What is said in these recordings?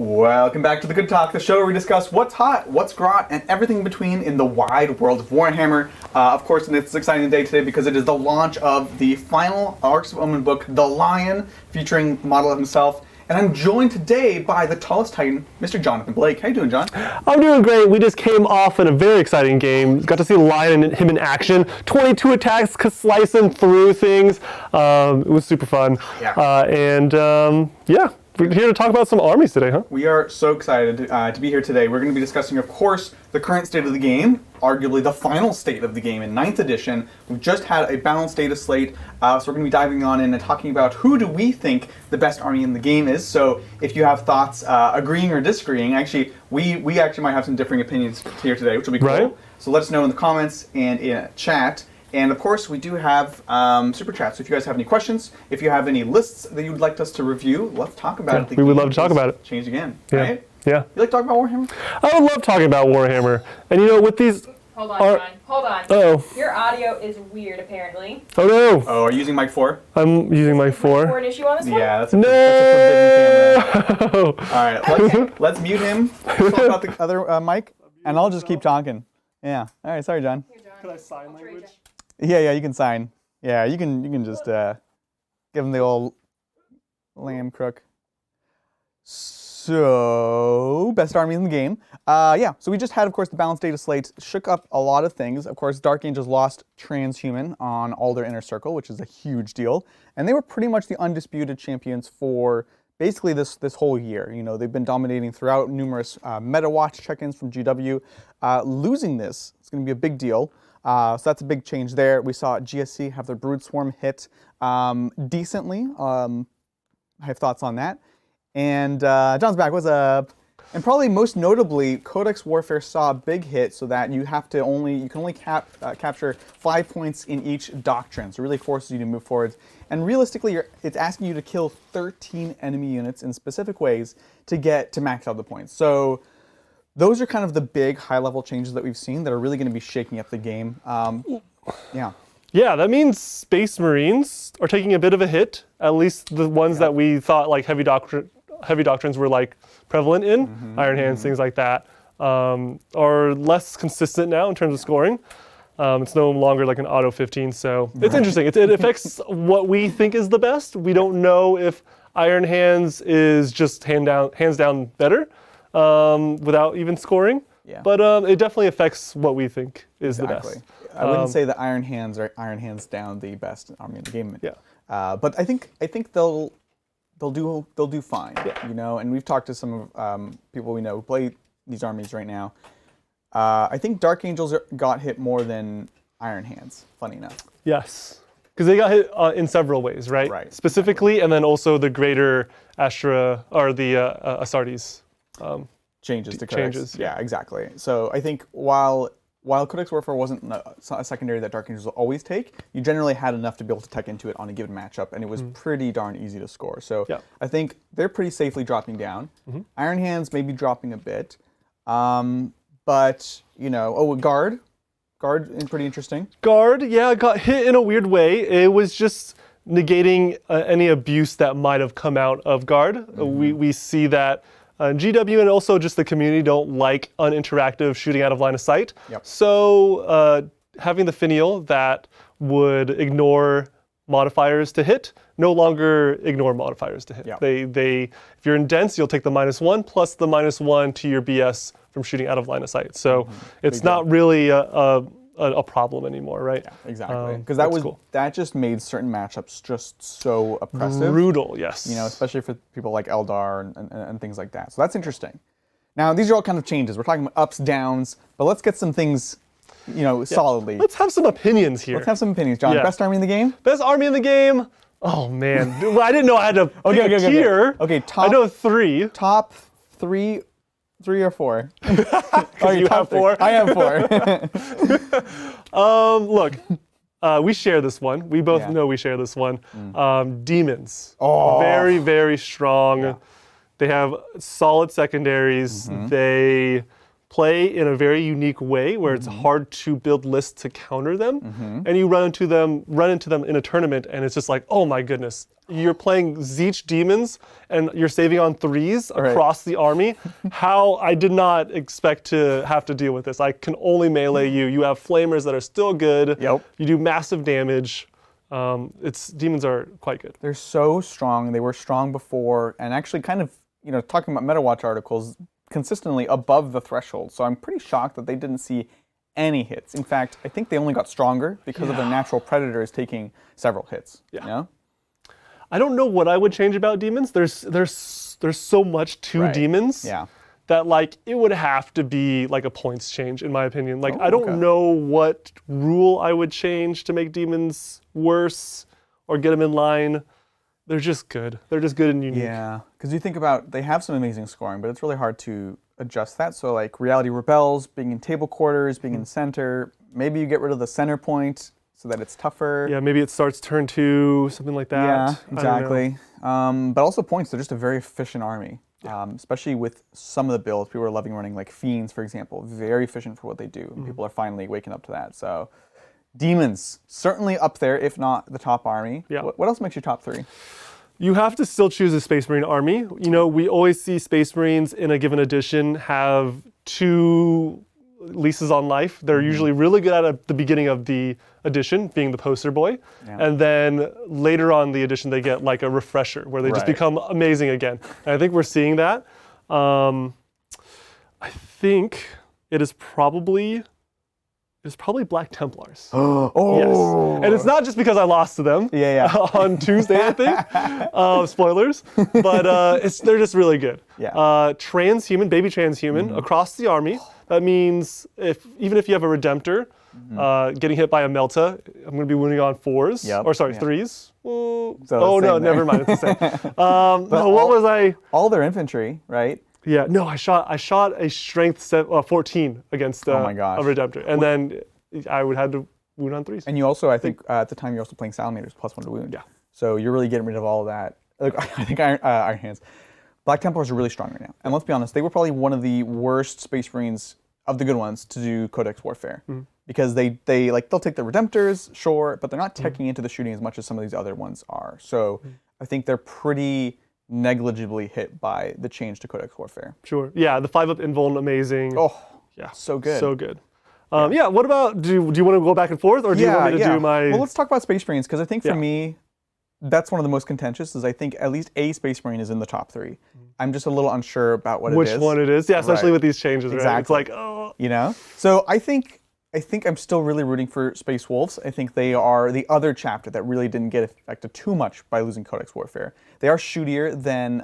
Welcome back to The Good Talk, the show where we discuss what's hot, what's grot, and everything in between in the wide world of Warhammer. Of course, and it's an exciting day today because it is the launch of the final Arcs of Omen book, The Lion, featuring Model himself. And I'm joined today by the tallest titan, Mr. Jonathan Blake. How you doing, John? I'm doing great. We just came off in a very exciting game. Got to see the Lion and him in action. 22 attacks, slicing through things. It was super fun. Yeah. Yeah. We're here to talk about some armies today, huh? We are so excited to be here today. We're going to be discussing, of course, the current state of the game, arguably the final state of the game in 9th edition. We've just had a balanced data slate, so we're going to be diving on in and talking about who do we think the best army in the game is. So if you have thoughts agreeing or disagreeing, actually, we actually might have some differing opinions here today, which will be cool. Right. So let us know in the comments and in chat. And of course, we do have super chats. So if you guys have any questions, if you have any lists that you would like us to review, let's talk about it. We would love to talk about it. Change again, Yeah. right? Yeah. You like talking about Warhammer? I would love talking about Warhammer. And you know, with these... Hold on, John. Hold on. Uh-oh. Your audio is weird, apparently. Oh, no. Oh, are you using mic 4? I'm using mic 4. An issue on this one? Yeah, that's a forbidden camera. No! All right, let's mute him. Talk about the other mic, and I'll just keep talking. Yeah. All right, sorry, John. Here, John. Could I sign language? Yeah, you can sign. Yeah, you can just give him the old lamb crook. So, best army in the game. Yeah, so we just had, of course, the balanced data slate. Shook up a lot of things. Of course, Dark Angels lost Transhuman on all their inner circle, which is a huge deal. And they were pretty much the undisputed champions for basically this whole year. You know, they've been dominating throughout numerous meta watch check-ins from GW. Losing this, it's going to be a big deal. So that's a big change there. We saw GSC have their Brood Swarm hit decently. I have thoughts on that. And John's back. What's up? And probably most notably, Codex Warfare saw a big hit, so that you can only capture 5 points in each doctrine. So it really forces you to move forward. And realistically, it's asking you to kill 13 enemy units in specific ways to get to max out the points. So those are kind of the big high-level changes that we've seen that are really going to be shaking up the game. Yeah. Yeah, that means Space Marines are taking a bit of a hit. At least the ones that we thought like heavy doctrines were like prevalent in, Iron Hands, things like that, are less consistent now in terms of scoring. It's no longer like an auto 15, so it's interesting. It affects what we think is the best. We don't know if Iron Hands is just hands down better without even scoring. Yeah. But it definitely affects what we think is the best. I wouldn't say that Iron Hands are Iron Hands down the best army in the game. Yeah. But I think they'll do fine. Yeah. You know, and we've talked to some people we know who play these armies right now. I think Dark Angels got hit more than Iron Hands. Funny enough. Yes. Because they got hit in several ways, right? Right. Specifically, and then also the greater Astra or the Astartes. Changes to Codex. Changes. Yeah, exactly. So I think while Codex Warfare wasn't a secondary that Dark Angels will always take, you generally had enough to be able to tech into it on a given matchup, and it was pretty darn easy to score. So I think they're pretty safely dropping down. Iron Hands may be dropping a bit, but you know, Guard is pretty interesting. Guard, yeah, got hit in a weird way. It was just negating any abuse that might have come out of Guard. We see that. GW and also just the community don't like uninteractive shooting out of line of sight. Yep. So having the finial that would ignore modifiers to hit no longer ignore modifiers to hit. Yep. They if you're in dense, you'll take the -1 plus the -1 to your BS from shooting out of line of sight. So it's not really a problem anymore, right? Yeah, exactly. Because that just made certain matchups just so oppressive. Brutal, yes. You know, especially for people like Eldar and things like that. So that's interesting. Now, these are all kind of changes. We're talking about ups, downs, but let's get some things, you know, solidly. Let's have some opinions here. Let's have some opinions. John, best army in the game? Best army in the game? Oh, man. Well, I didn't know I had to pick a tier. Okay, I know 3. Top 3 or 4? Oh, you have 4? I have 4. Look, we share this one. We both know we share this one. Demons. Oh. Very, very strong. Yeah. They have solid secondaries. They play in a very unique way where it's hard to build lists to counter them, and you run into them in a tournament, and it's just like, oh my goodness, you're playing Zeech demons and you're saving on 3s across the army. How I did not expect to have to deal with this. I can only melee you. You have flamers that are still good. Yep. You do massive damage. Demons are quite good. They're so strong. They were strong before, and actually kind of, talking about MetaWatch articles, consistently above the threshold. So I'm pretty shocked that they didn't see any hits. In fact, I think they only got stronger because of their natural predators taking several hits. Yeah. I don't know what I would change about demons. There's so much to demons that like it would have to be like a points change in my opinion. Like I don't know what rule I would change to make demons worse or get them in line. They're just good. They're just good and unique. Yeah, because you think about, they have some amazing scoring, but it's really hard to adjust that. So like Reality Rebels, being in table quarters, being in center, maybe you get rid of the center point so that it's tougher. Yeah, maybe it starts turn 2, something like that. Yeah, exactly. But also points, they're just a very efficient army, especially with some of the builds. People are loving running like Fiends, for example, very efficient for what they do. And people are finally waking up to that. So demons, certainly up there, if not the top army. Yeah. What else makes you top 3? You have to still choose a Space Marine army. We always see Space Marines in a given edition have 2 leases on life. They're usually really good at the beginning of the edition, being the poster boy. Yeah. And then later on the edition, they get like a refresher where they just become amazing again. And I think we're seeing that. I think it is probably Black Templars. Yes. And it's not just because I lost to them on Tuesday, I think. Spoilers. But they're just really good. Yeah. Transhuman, baby transhuman, across the army. That means even if you have a Redemptor, getting hit by a Melta, I'm going to be wounding on 4s. Yep. Or sorry, 3s. Never mind. It's the same. What was I? All their infantry, right? Yeah, no, I shot a strength 14 against a Redemptor, and then I would have to wound on 3s. And you also, I think, at the time, you're also playing Salamanders +1 to wound. Yeah. So you're really getting rid of all of that. Look, I think Iron Hands. Black Templars are really strong right now. And let's be honest, they were probably one of the worst Space Marines of the good ones to do Codex Warfare. Because they'll take the Redemptors, sure, but they're not teching into the shooting as much as some of these other ones are. So I think they're pretty negligibly hit by the change to Codex Warfare. Sure. Yeah, the 5-up invuln, amazing. Oh, yeah, so good. So good. What about, do you want to go back and forth, or do you want me to do my... Well, let's talk about Space Marines, because I think for me, that's one of the most contentious, is I think at least a Space Marine is in the top 3. I'm just a little unsure about what it is. Which one it is. Yeah, especially with these changes, exactly. Right? It's like, oh. So I think I'm still really rooting for Space Wolves. I think they are the other chapter that really didn't get affected too much by losing Codex Warfare. They are shootier than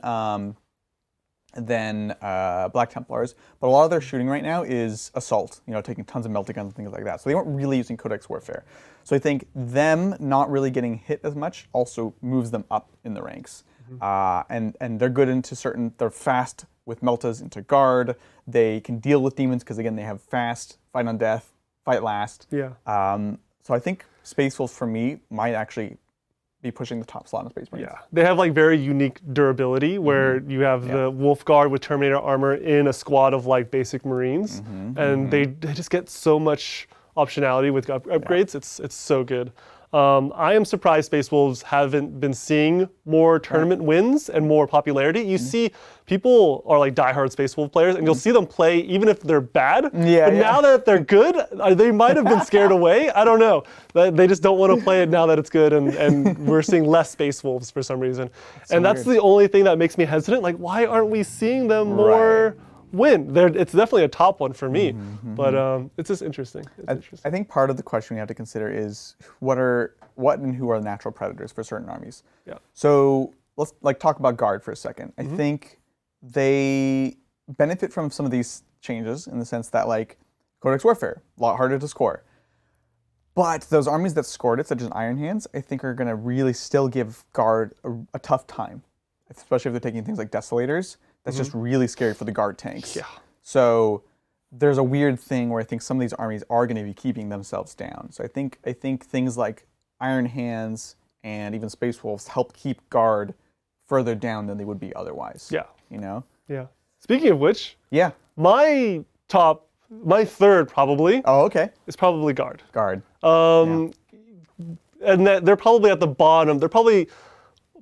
Black Templars, but a lot of their shooting right now is assault, taking tons of melta guns and things like that. So they weren't really using Codex Warfare. So I think them not really getting hit as much also moves them up in the ranks. And they're good into they're fast with meltas into guard. They can deal with demons because again, they have fast, fight on death, fight last. Yeah. So I think Space Wolves for me might actually be pushing the top slot in Space Marines. Yeah, they have like very unique durability where you have the Wolf Guard with Terminator armor in a squad of like basic Marines, and they just get so much optionality with upgrades. It's so good. I am surprised Space Wolves haven't been seeing more tournament wins and more popularity. You see people are like diehard Space Wolf players, and you'll see them play even if they're bad. But now that they're good, they might have been scared away. I don't know. They just don't want to play it now that it's good, and we're seeing less Space Wolves for some reason. And that's the only thing that makes me hesitant. Like, why aren't we seeing them more win? It's definitely a top one for me, but it's just interesting. I think part of the question we have to consider is what and who are the natural predators for certain armies. Yeah. So let's talk about guard for a second. I think they benefit from some of these changes in the sense that like Codex Warfare, a lot harder to score. But those armies that scored it, such as Iron Hands, I think are going to really still give guard a tough time, especially if they're taking things like Desolators. That's just really scary for the guard tanks. Yeah. So there's a weird thing where I think some of these armies are going to be keeping themselves down. So I think things like Iron Hands and even Space Wolves help keep guard further down than they would be otherwise. Yeah. You know? Yeah. Speaking of which, yeah, my my third probably Oh, okay. is probably guard. Guard. And they're probably at the bottom. They're probably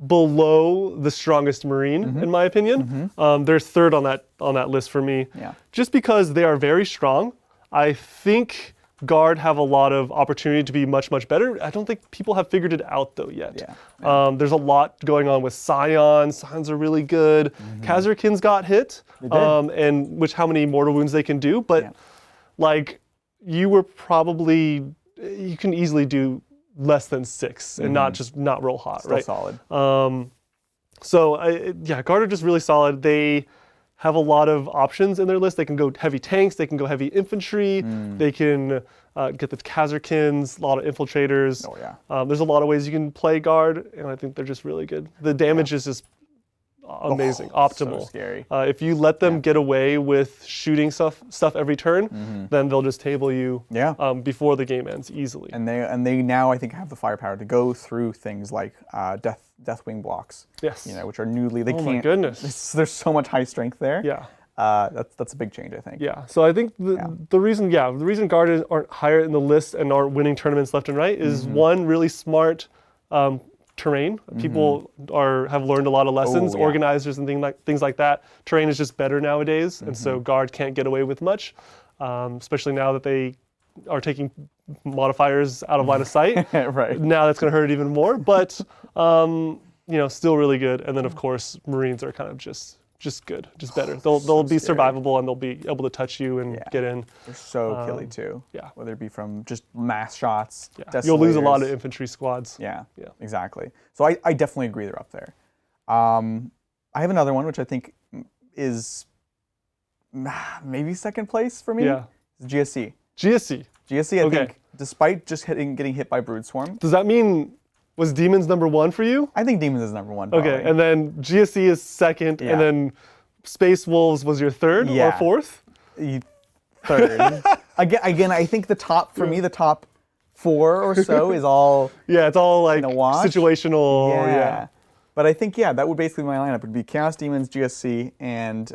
below the strongest Marine, in my opinion. They're third on that list for me. Yeah. Just because they are very strong. I think Guard have a lot of opportunity to be much, much better. I don't think people have figured it out though yet. Yeah. There's a lot going on with Scions. Scions are really good. Khazarkins got hit, and how many mortal wounds they can do. But like, you can easily do less than 6 and not roll hot, Still right? solid. Guard are just really solid. They have a lot of options in their list. They can go heavy tanks, they can go heavy infantry, they can get the Khazarkins, a lot of infiltrators. Oh, yeah. There's a lot of ways you can play Guard, and I think they're just really good. The damage is just amazing, optimal. So scary. If you let them get away with shooting stuff every turn, then they'll just table you before the game ends easily. And they now, I think, have the firepower to go through things like Deathwing blocks. Yes. Which are newly, they can't. My goodness. There's so much high strength there. Yeah. That's a big change, I think. Yeah. So I think the reason Guard aren't higher in the list and aren't winning tournaments left and right is one, really smart terrain. People have learned a lot of lessons. Organizers and things like that. Terrain is just better nowadays, and so Guard can't get away with much, especially now that they are taking modifiers out of line of sight. Right. Now that's going to hurt even more, but still really good. And then of course Marines are kind of just good, just better. They'll be scary. survivable, and they'll be able to touch you and get in. They're so killy too. Yeah. Whether it be from just mass shots. Yeah. You'll lose a lot of desolators. infantry squads. Yeah. Yeah. Exactly. So I definitely agree they're up there. I have another one which I think is maybe second place for me. Yeah. It's GSC. GSC. GSC, I think, despite just getting hit by Brood Swarm, Does that mean was Demons number 1 for you? I think Demons is number 1. Probably. Okay, and then GSC is second, and then Space Wolves was your third or fourth? Third. again, I think the top, for me, the top 4 or so is all it's all like wash. situational. Yeah. But I think, that would basically my lineup. It would be Chaos Demons, GSC, and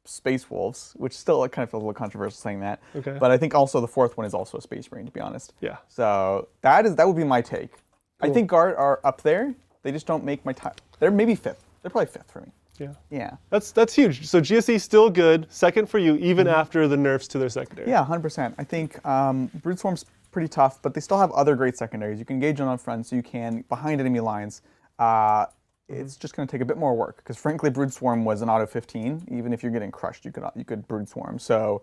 Space Wolves, which still kind of feels a little controversial saying that. Okay. But I think also the fourth one is also a Space Marine, to be honest. Yeah. So that would be my take. Cool. I think Guard are up there. They just don't make my top. They're maybe 5th. They're probably 5th for me. Yeah. Yeah. That's huge. So GSC still good, second for you, even after the nerfs to their secondary. Yeah, 100%. I think Brood Swarm's pretty tough, but they still have other great secondaries. You can engage on front, so you can behind enemy lines. It's just going to take a bit more work because, frankly, Brood Swarm was an auto 15. Even if you're getting crushed, you could Brood Swarm. So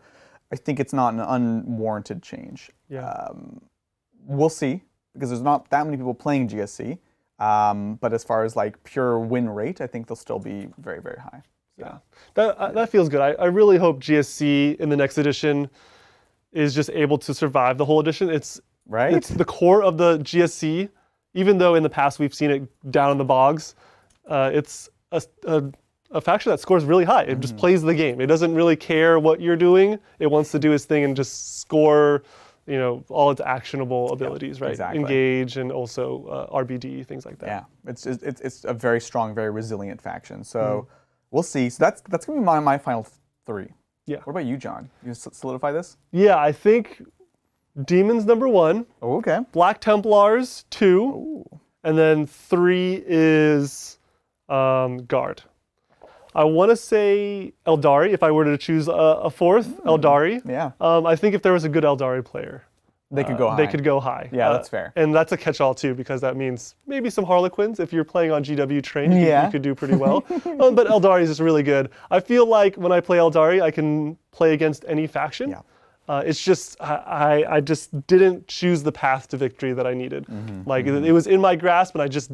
I think it's not an unwarranted change. Yeah. We'll see because there's not that many people playing GSC. But as far as like pure win rate, I think they'll still be very, very high. So. Yeah, that feels good. I really hope GSC in the next edition is just able to survive the whole edition. It's the core of the GSC, even though in the past we've seen it down in the bogs. It's a faction that scores really high. It just plays the game. It doesn't really care what you're doing. It wants to do its thing and just score, all its actionable abilities, right? Exactly. Engage and also RBD, things like that. Yeah, it's a very strong, very resilient faction. So we'll see. So that's gonna be my final 3. Yeah. What about you, John? You solidify this? Yeah, I think Demons number 1. Oh, okay. Black Templars 2. Ooh. And then 3 is Guard. I want to say Eldari, if I were to choose a fourth, Eldari. Yeah. I think if there was a good Eldari player, They could go high. They could go high. Yeah, that's fair. And that's a catch-all too, because that means maybe some Harlequins. If you're playing on GW Train, you could do pretty well. But Eldari is just really good. I feel like when I play Eldari, I can play against any faction. Yeah. It's just I just didn't choose the path to victory that I needed. It was in my grasp, and I just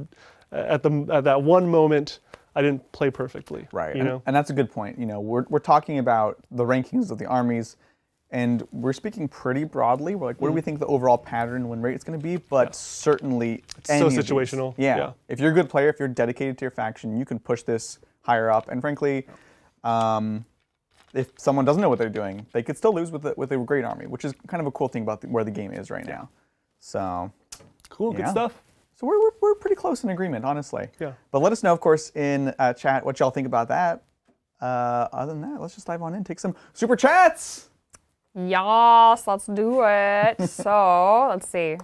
at that one moment I didn't play perfectly. Right. You know? And that's a good point. We're talking about the rankings of the armies, and we're speaking pretty broadly. We're like, what do we think the overall pattern win rate is going to be? But certainly, it's so situational. Yeah. If you're a good player, if you're dedicated to your faction, you can push this higher up. And frankly, if someone doesn't know what they're doing, they could still lose with a great army, which is kind of a cool thing about where the game is right now. So cool, good stuff. So we're pretty close in agreement, honestly. Yeah. But let us know, of course, in chat what y'all think about that. other than that, let's just dive on in, take some super chats. Yes, let's do it. So, let's see.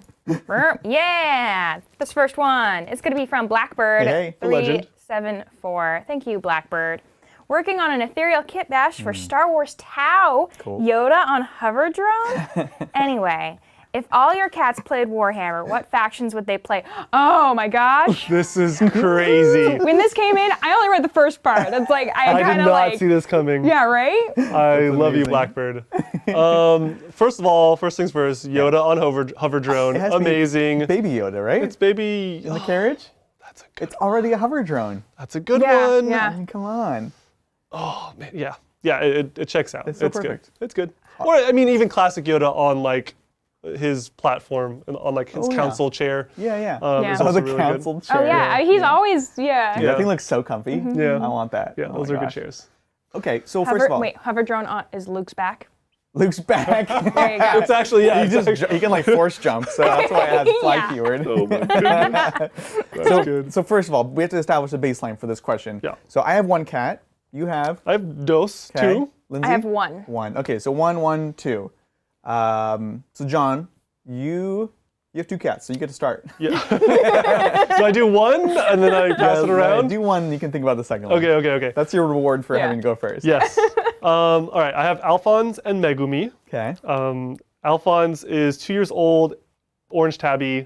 Yeah, this first one. It's going to be from Blackbird Hey, the legend. 374. Thank you, Blackbird. Working on an ethereal kit bash for Star Wars Tau. Cool. Yoda on hover drone. Anyway, if all your cats played Warhammer, what factions would they play? Oh my gosh. This is crazy. When this came in, I only read the first part. It's like I I did kind of not like see this coming. yeah, right? I love you, amazing. Blackbird. First of all, first things first, Yoda on hover drone. It has to be Amazing. Baby Yoda, right? It's baby. in the carriage. That's a good. It's already a hover drone. That's a good Yeah, one. yeah. I mean, come on. Oh man, yeah, yeah. It checks out. It's so good. perfect. It's good. Or I mean, even classic Yoda on like his platform and on like his Oh, yeah. council chair. Yeah, yeah. Yeah. Is Oh, also the really council good. chair. Oh yeah, he's always yeah. That thing looks so comfy. Yeah. I want that. Yeah, Oh those my are good gosh. chairs. Okay, so Hover, first of all, wait, hover drone on is Luke's back. Luke's back. There you go. It's actually yeah. he It's just actually, he can like force jump, so that's why it has fly Yeah. keyword. oh my goodness. That's good. So first of all, we have to establish a baseline for this question. Yeah. So I have one cat. You have I have dos okay. too. Lindsay? I have one. One. Okay, so 1, 1, 2. So John, you have 2 cats, so you get to start. Yeah. Do I do one and then I pass it around? Do one. You can think about the second one. Okay. That's your reward for Yeah. having to go first. Yes. All right. I have Alphonse and Megumi. Okay. Alphonse is 2 years old, orange tabby.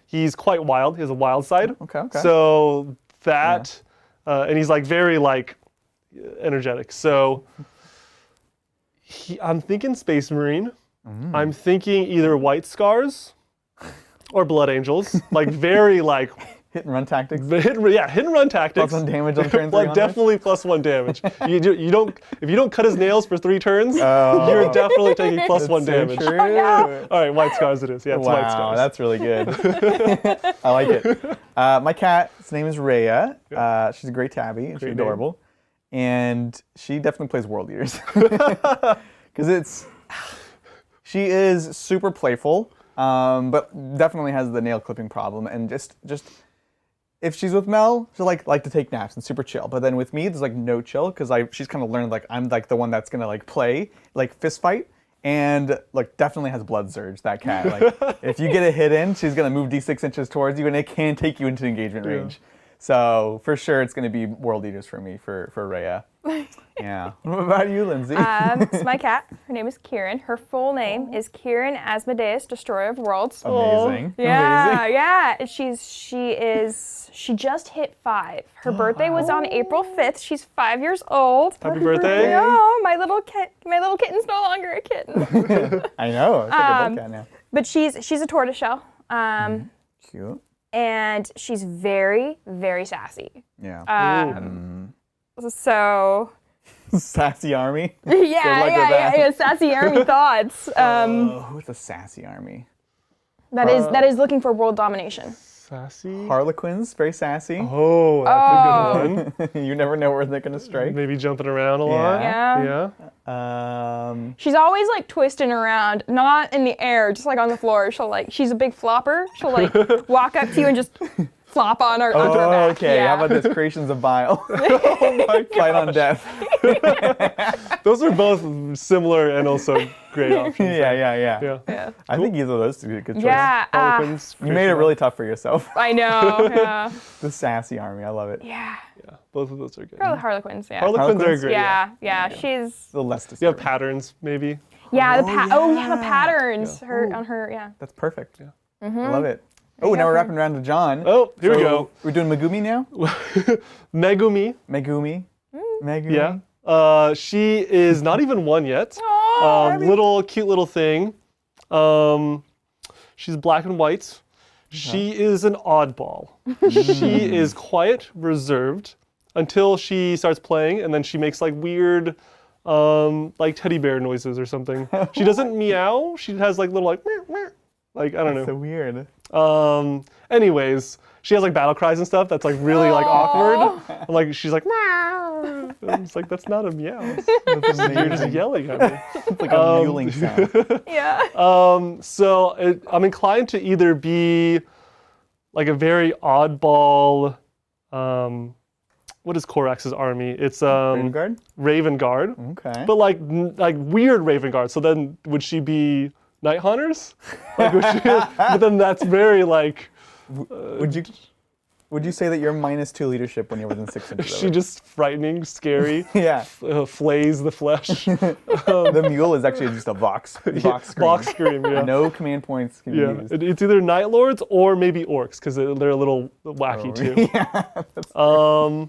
He's quite wild. He has a wild side. Okay. So that, and he's like very like energetic. So I'm thinking Space Marine. I'm thinking either White Scars or Blood Angels. Like very like Hit and run tactics. hit and run tactics. Plus 1 damage on turn 3. Well, definitely plus 1 damage. You don't if you don't cut his nails for 3 turns, you're definitely taking plus 1 damage. True. All right, White Scars it is. Yeah, it's White Wow, Scars. that's really good. I like it. My cat's name is Rhea. She's a great tabby, and she's Great name. adorable. And she definitely plays World Eaters. Because she is super playful, but definitely has the nail clipping problem. And just if she's with Mel, she'll like to take naps and super chill. But then with me, there's like no chill because she's kind of learned like I'm like the one that's gonna like play, like fist fight. And like definitely has blood surge, that cat. Like if you get a hit in, she's gonna move D6 inches towards you and it can take you into engagement range. So for sure it's gonna be World Eaters for me for Rhea. Yeah. What about you, Lindsay? It's my cat. Her name is Kieran. Her full name is Kieran Asmodeus, Destroyer of Worlds. Amazing. Yeah, Amazing. yeah. She just hit 5. Her birthday was on April 5th. She's 5 years old. Happy birthday. Oh, my little kitten's no longer a kitten. I know. It's like a bug cat now. But she's a tortoiseshell. Cute. And she's very, very sassy. Yeah. So Sassy army. yeah, luck with that. yeah, sassy army thoughts. Who's a sassy army? That is looking for world domination. Sassy. Harlequins, very sassy. Oh, that's a good one. You never know where they're gonna strike. Maybe jumping around a lot. Yeah. Yeah. She's always like twisting around, not in the air, just like on the floor. She's a big flopper. She'll like walk up to you and just flop on her onto her back. Okay. Yeah. How about this? Creations of bile. Oh my God. Fight on death. Those are both similar and also great options. Yeah. Yeah. I think either of those two are good choices. Yeah. Harlequins. You made it really tough for yourself. I know. Yeah. The sassy army. I love it. Yeah. Yeah, both of those are good. Probably Harlequins. Yeah. Harlequins are Harlequins? great. Yeah. She's. The less You disturbing. have patterns, maybe. Yeah. The yeah. patterns. Her on her. Yeah. That's perfect. I love it. Oh, now we're wrapping around to John. Oh, here we go. We're doing Megumi now? Megumi. Megumi. Megumi. Yeah. She is not even 1 yet. Cute little thing. She's black and white. She is an oddball. She is quiet, reserved until she starts playing, and then she makes like weird, like teddy bear noises or something. She doesn't meow. She has like little like, meow, meow. Like I don't know. So weird. Anyways, she has like battle cries and stuff that's like really like awkward. And, like she's like meow. And it's like that's not a meow. You're just yelling at me. It's like a mewling sound. Yeah. So I'm inclined to either be like a very oddball, what is Korax's army? It's Vanguard? Raven Guard, Okay. but like weird Raven Guard. So then would she be Night Hunters? Like, but then that's very like. Would you say that you're -2 leadership when you're within 6 inches of She it? just frightening, scary. Yeah. Flays the flesh. The mule is actually just a Vox scream. Box scream. Yeah. No command points can be Yeah, used. it's either Night Lords or maybe Orcs because they're a little wacky too. Yeah.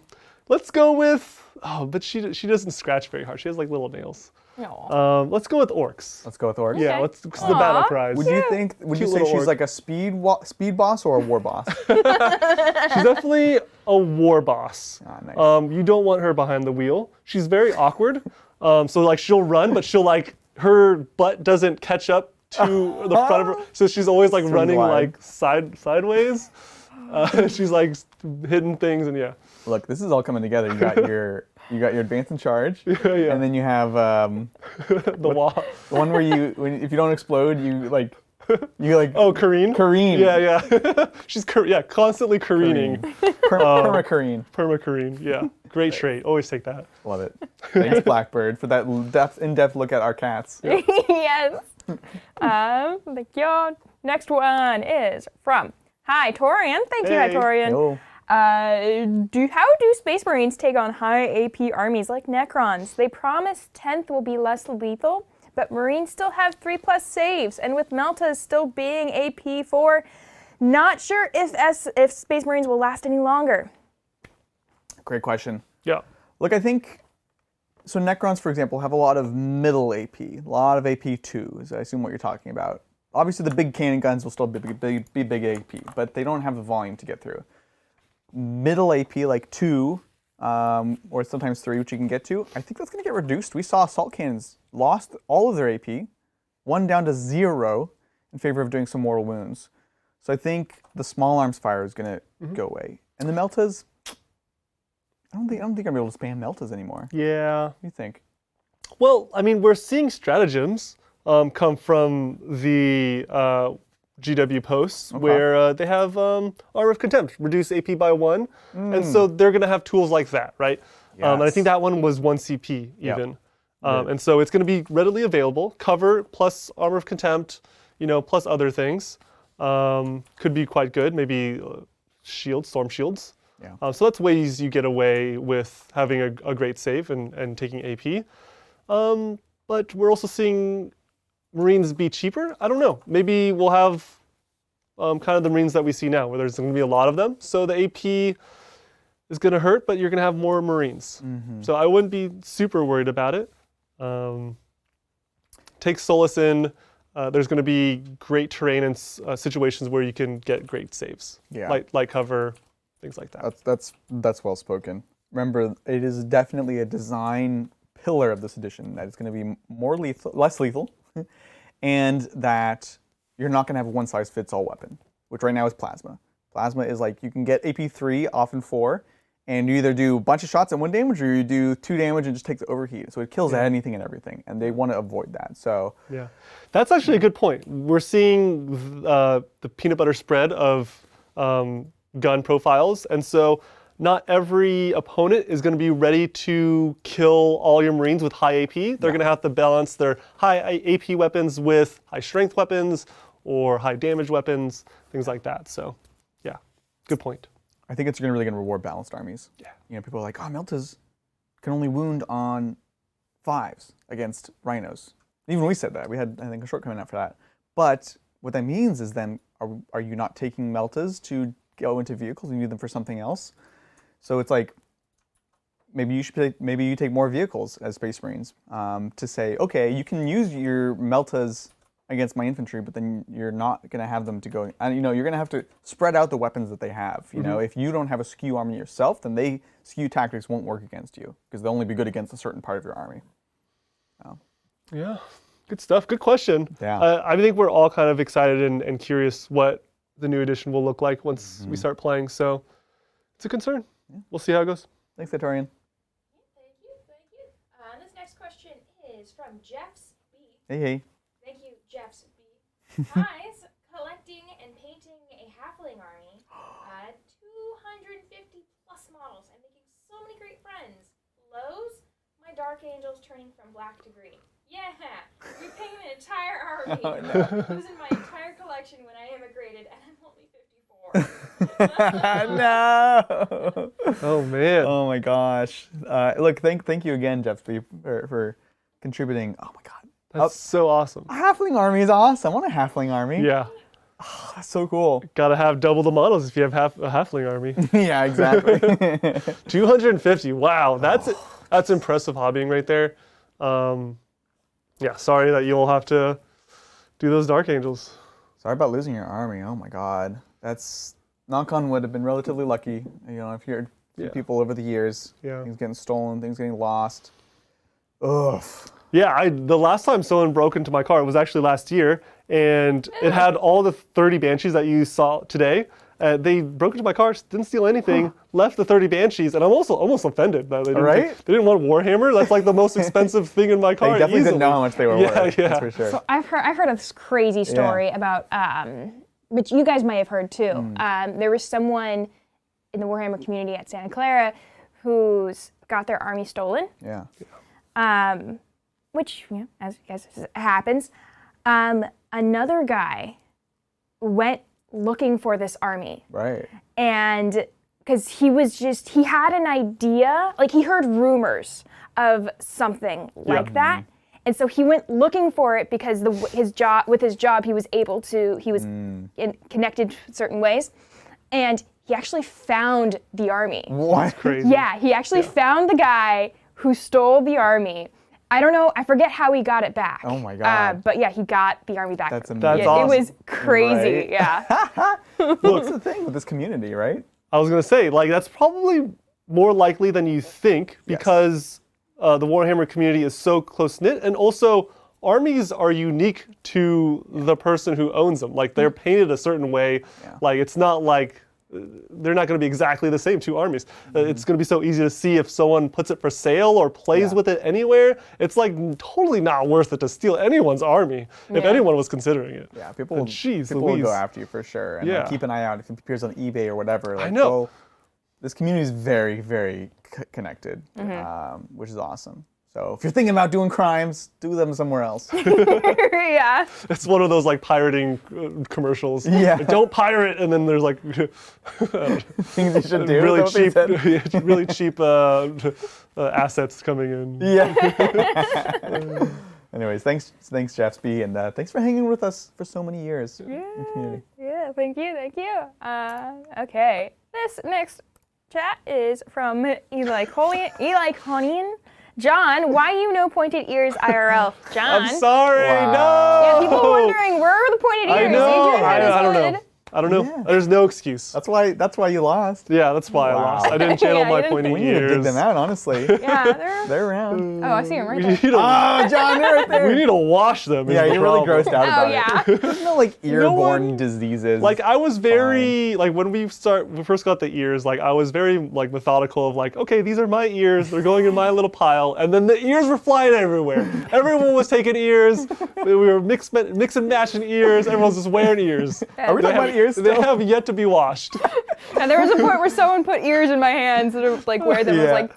Let's go with. Oh, but she doesn't scratch very hard. She has like little nails. Aw. Let's go with Orcs. Let's go with orcs. Yeah, Okay. let's the battle Aw. cries. Would you think? Would you Cute say little she's orc. like a speed boss or a war boss? She's definitely a war boss. Ah, nice. You don't want her behind the wheel. She's very awkward. So like she'll run, but she'll like her butt doesn't catch up to the front of her. So she's always like running glide. like sideways. She's like hitting things and yeah. Look, this is all coming together. You got your advance and charge, Yeah. and then you have The wall. the one where if you don't explode, you like Oh, careen. careen. Yeah. She's constantly careening. Perma careen. Perma careen. Yeah. Great trait. Always take that. Love it. Thanks, Blackbird, for that in-depth look at our cats. Yes. Thank you. Next one is from Hi Torian. Thank you, Hi Hey. Torian. Oh, How do Space Marines take on high AP armies like Necrons? They promise 10th will be less lethal, but Marines still have 3+ saves, and with Meltas still being AP 4, not sure if Space Marines will last any longer. great question. Yeah. Look, I think so. Necrons, for example, have a lot of middle AP, a lot of AP 2, is I assume what you're talking about. Obviously, the big cannon guns will still be big AP, but they don't have the volume to get through. Middle AP, like 2, or sometimes 3, which you can get to, I think that's going to get reduced. We saw assault cannons lost all of their AP, 1 down to 0 in favor of doing some mortal wounds. So I think the small arms fire is going to go away. And the Meltas, I don't think I'm going to be able to spam Meltas anymore. Yeah. What do you think? Well, I mean, we're seeing stratagems come from the GW posts where they have Armor of Contempt, reduce AP by 1. And so they're going to have tools like that, right? And I think that one was 1 CP even. And so it's going to be readily available. Cover plus Armor of Contempt, plus other things. Could be quite good. Maybe shields, storm shields. Yeah. So that's ways you get away with having a great save and taking AP. But we're also seeing Marines be cheaper. I don't know. Maybe we'll have kind of the Marines that we see now, where there's going to be a lot of them. So the AP is going to hurt, but you're going to have more Marines. So I wouldn't be super worried about it. Take solace in. There's going to be great terrain and situations where you can get great saves. Yeah. Light cover, things like that. That's well spoken. Remember, it is definitely a design pillar of this edition that it's going to be more lethal, less lethal, and that you're not going to have a one-size-fits-all weapon, which right now is plasma. Plasma is like you can get AP 3, often 4, and you either do a bunch of shots at 1 damage or you do 2 damage and just take the overheat. So it kills anything and everything, and they want to avoid that. So yeah, that's actually a good point. We're seeing the peanut butter spread of gun profiles, and so not every opponent is going to be ready to kill all your Marines with high AP. They're going to have to balance their high AP weapons with high strength weapons or high damage weapons, things like that. So, yeah, good point. I think it's really going to reward balanced armies. Yeah. People are like, oh, Meltas can only wound on 5s against rhinos. Even we said that. We had, I think, a short coming out for that. But what that means is then, are you not taking Meltas to go into vehicles and use them for something else? So it's like, maybe you take more vehicles as Space Marines to say, okay, you can use your Meltas against my infantry, but then you're not going to have them to go, and you're going to have to spread out the weapons that they have. If you don't have a skew army yourself, then skew tactics won't work against you because they'll only be good against a certain part of your army. Yeah, good stuff. Good question. Yeah. I think we're all kind of excited and curious what the new edition will look like once we start playing. So it's a concern. We'll see how it goes. Thanks, Satorian. Thank you. This next question is from Jeff's B. Hey. Thank you, Jeff's B. Highs, collecting and painting a halfling army, 250 plus models, and making so many great friends. Lows, my Dark Angels turning from black to green. Yeah, repaying an entire army. Oh, no. Losing my entire collection when I immigrated, and I'm only 54. No. Oh man. Oh my gosh. Look, thank you again, Jeff, for contributing. Oh my god. That's so awesome. A halfling army is awesome. I want a halfling army. Yeah. That's so cool. Gotta have double the models if you have a halfling army. Yeah, exactly. 250. Wow, that's impressive hobbying right there. Yeah, sorry that you'll have to do those Dark Angels. Sorry about losing your army. Oh my god. That's knock on wood. Have been relatively lucky. You know, I've heard from people over the years. Yeah. Things getting stolen, things getting lost. Ugh. Yeah, the last time someone broke into my car, it was actually last year, and it had all the 30 Banshees that you saw today. They broke into my car, didn't steal anything, left the 30 Banshees, and I'm also almost offended that they didn't want Warhammer. That's like the most expensive thing in my car. They definitely easily. didn't know how much they were worth. Yeah. That's for sure. So I've heard of this crazy story about, which you guys may have heard too. There was someone in the Warhammer community at Santa Clara who's got their army stolen. Yeah. Which, as happens. Another guy went looking for this army. Right. And because he had an idea, like he heard rumors of something like that. And so he went looking for it because with his job, he was connected certain ways. And he actually found the army. What? That's crazy. Yeah, he actually found the guy who stole the army. I don't know, I forget how he got it back. Oh my God. But yeah, he got the army back. That's amazing. That's awesome. It was crazy, Right? yeah. What's the thing with this community, right? I was gonna say, like, that's probably more likely than you think because the Warhammer community is so close knit, and also armies are unique to the person who owns them. Like they're painted a certain way. Yeah. Like it's not like they're not going to be exactly the same two armies. It's going to be so easy to see if someone puts it for sale or plays with it anywhere. It's like totally not worth it to steal anyone's army if anyone was considering it. Yeah, people Jeez will Louise. go after you for sure. And like, Yeah. keep an eye out if it appears on eBay or whatever. Like, I know. go- this community is very, very connected, which is awesome. So if you're thinking about doing crimes, do them somewhere else. Yeah. It's one of those like pirating commercials. Yeah. Like, don't pirate, and then there's like Things you should do. really is what they cheap, said. really cheap assets coming in. Yeah. Anyways, thanks Jeff B, and thanks for hanging with us for so many years in the community. Yeah, thank you. Okay, this next chat is from Eli Conian. John, why you no pointed ears IRL? John. I'm sorry, Wow. no. Yeah, people are wondering, where are the pointed ears? I know. Adrian had his I don't know. pointed. I don't know. Yeah. There's no excuse. That's why you lost. Yeah, that's why I Wow. lost. I didn't channel Yeah, my you didn't- pointing We need to dig ears. them out, honestly. Yeah, They're around. oh, I see him right We there. need to, Oh, John, they're right there. we need to wash them. is Yeah, the you're really problem. grossed out Oh, about yeah. it. There's no like know what? earborne diseases. Like I was very like when we first got the ears, like I was very like methodical of like, okay, these are my ears, they're going in my little pile, and then the ears were flying everywhere. Everyone was taking ears. We were mix and matching ears. Everyone's just wearing ears. Are we talking about ears They still? have yet to be washed. And there was a point where someone put ears in my hands and it, like where them was Yeah. like,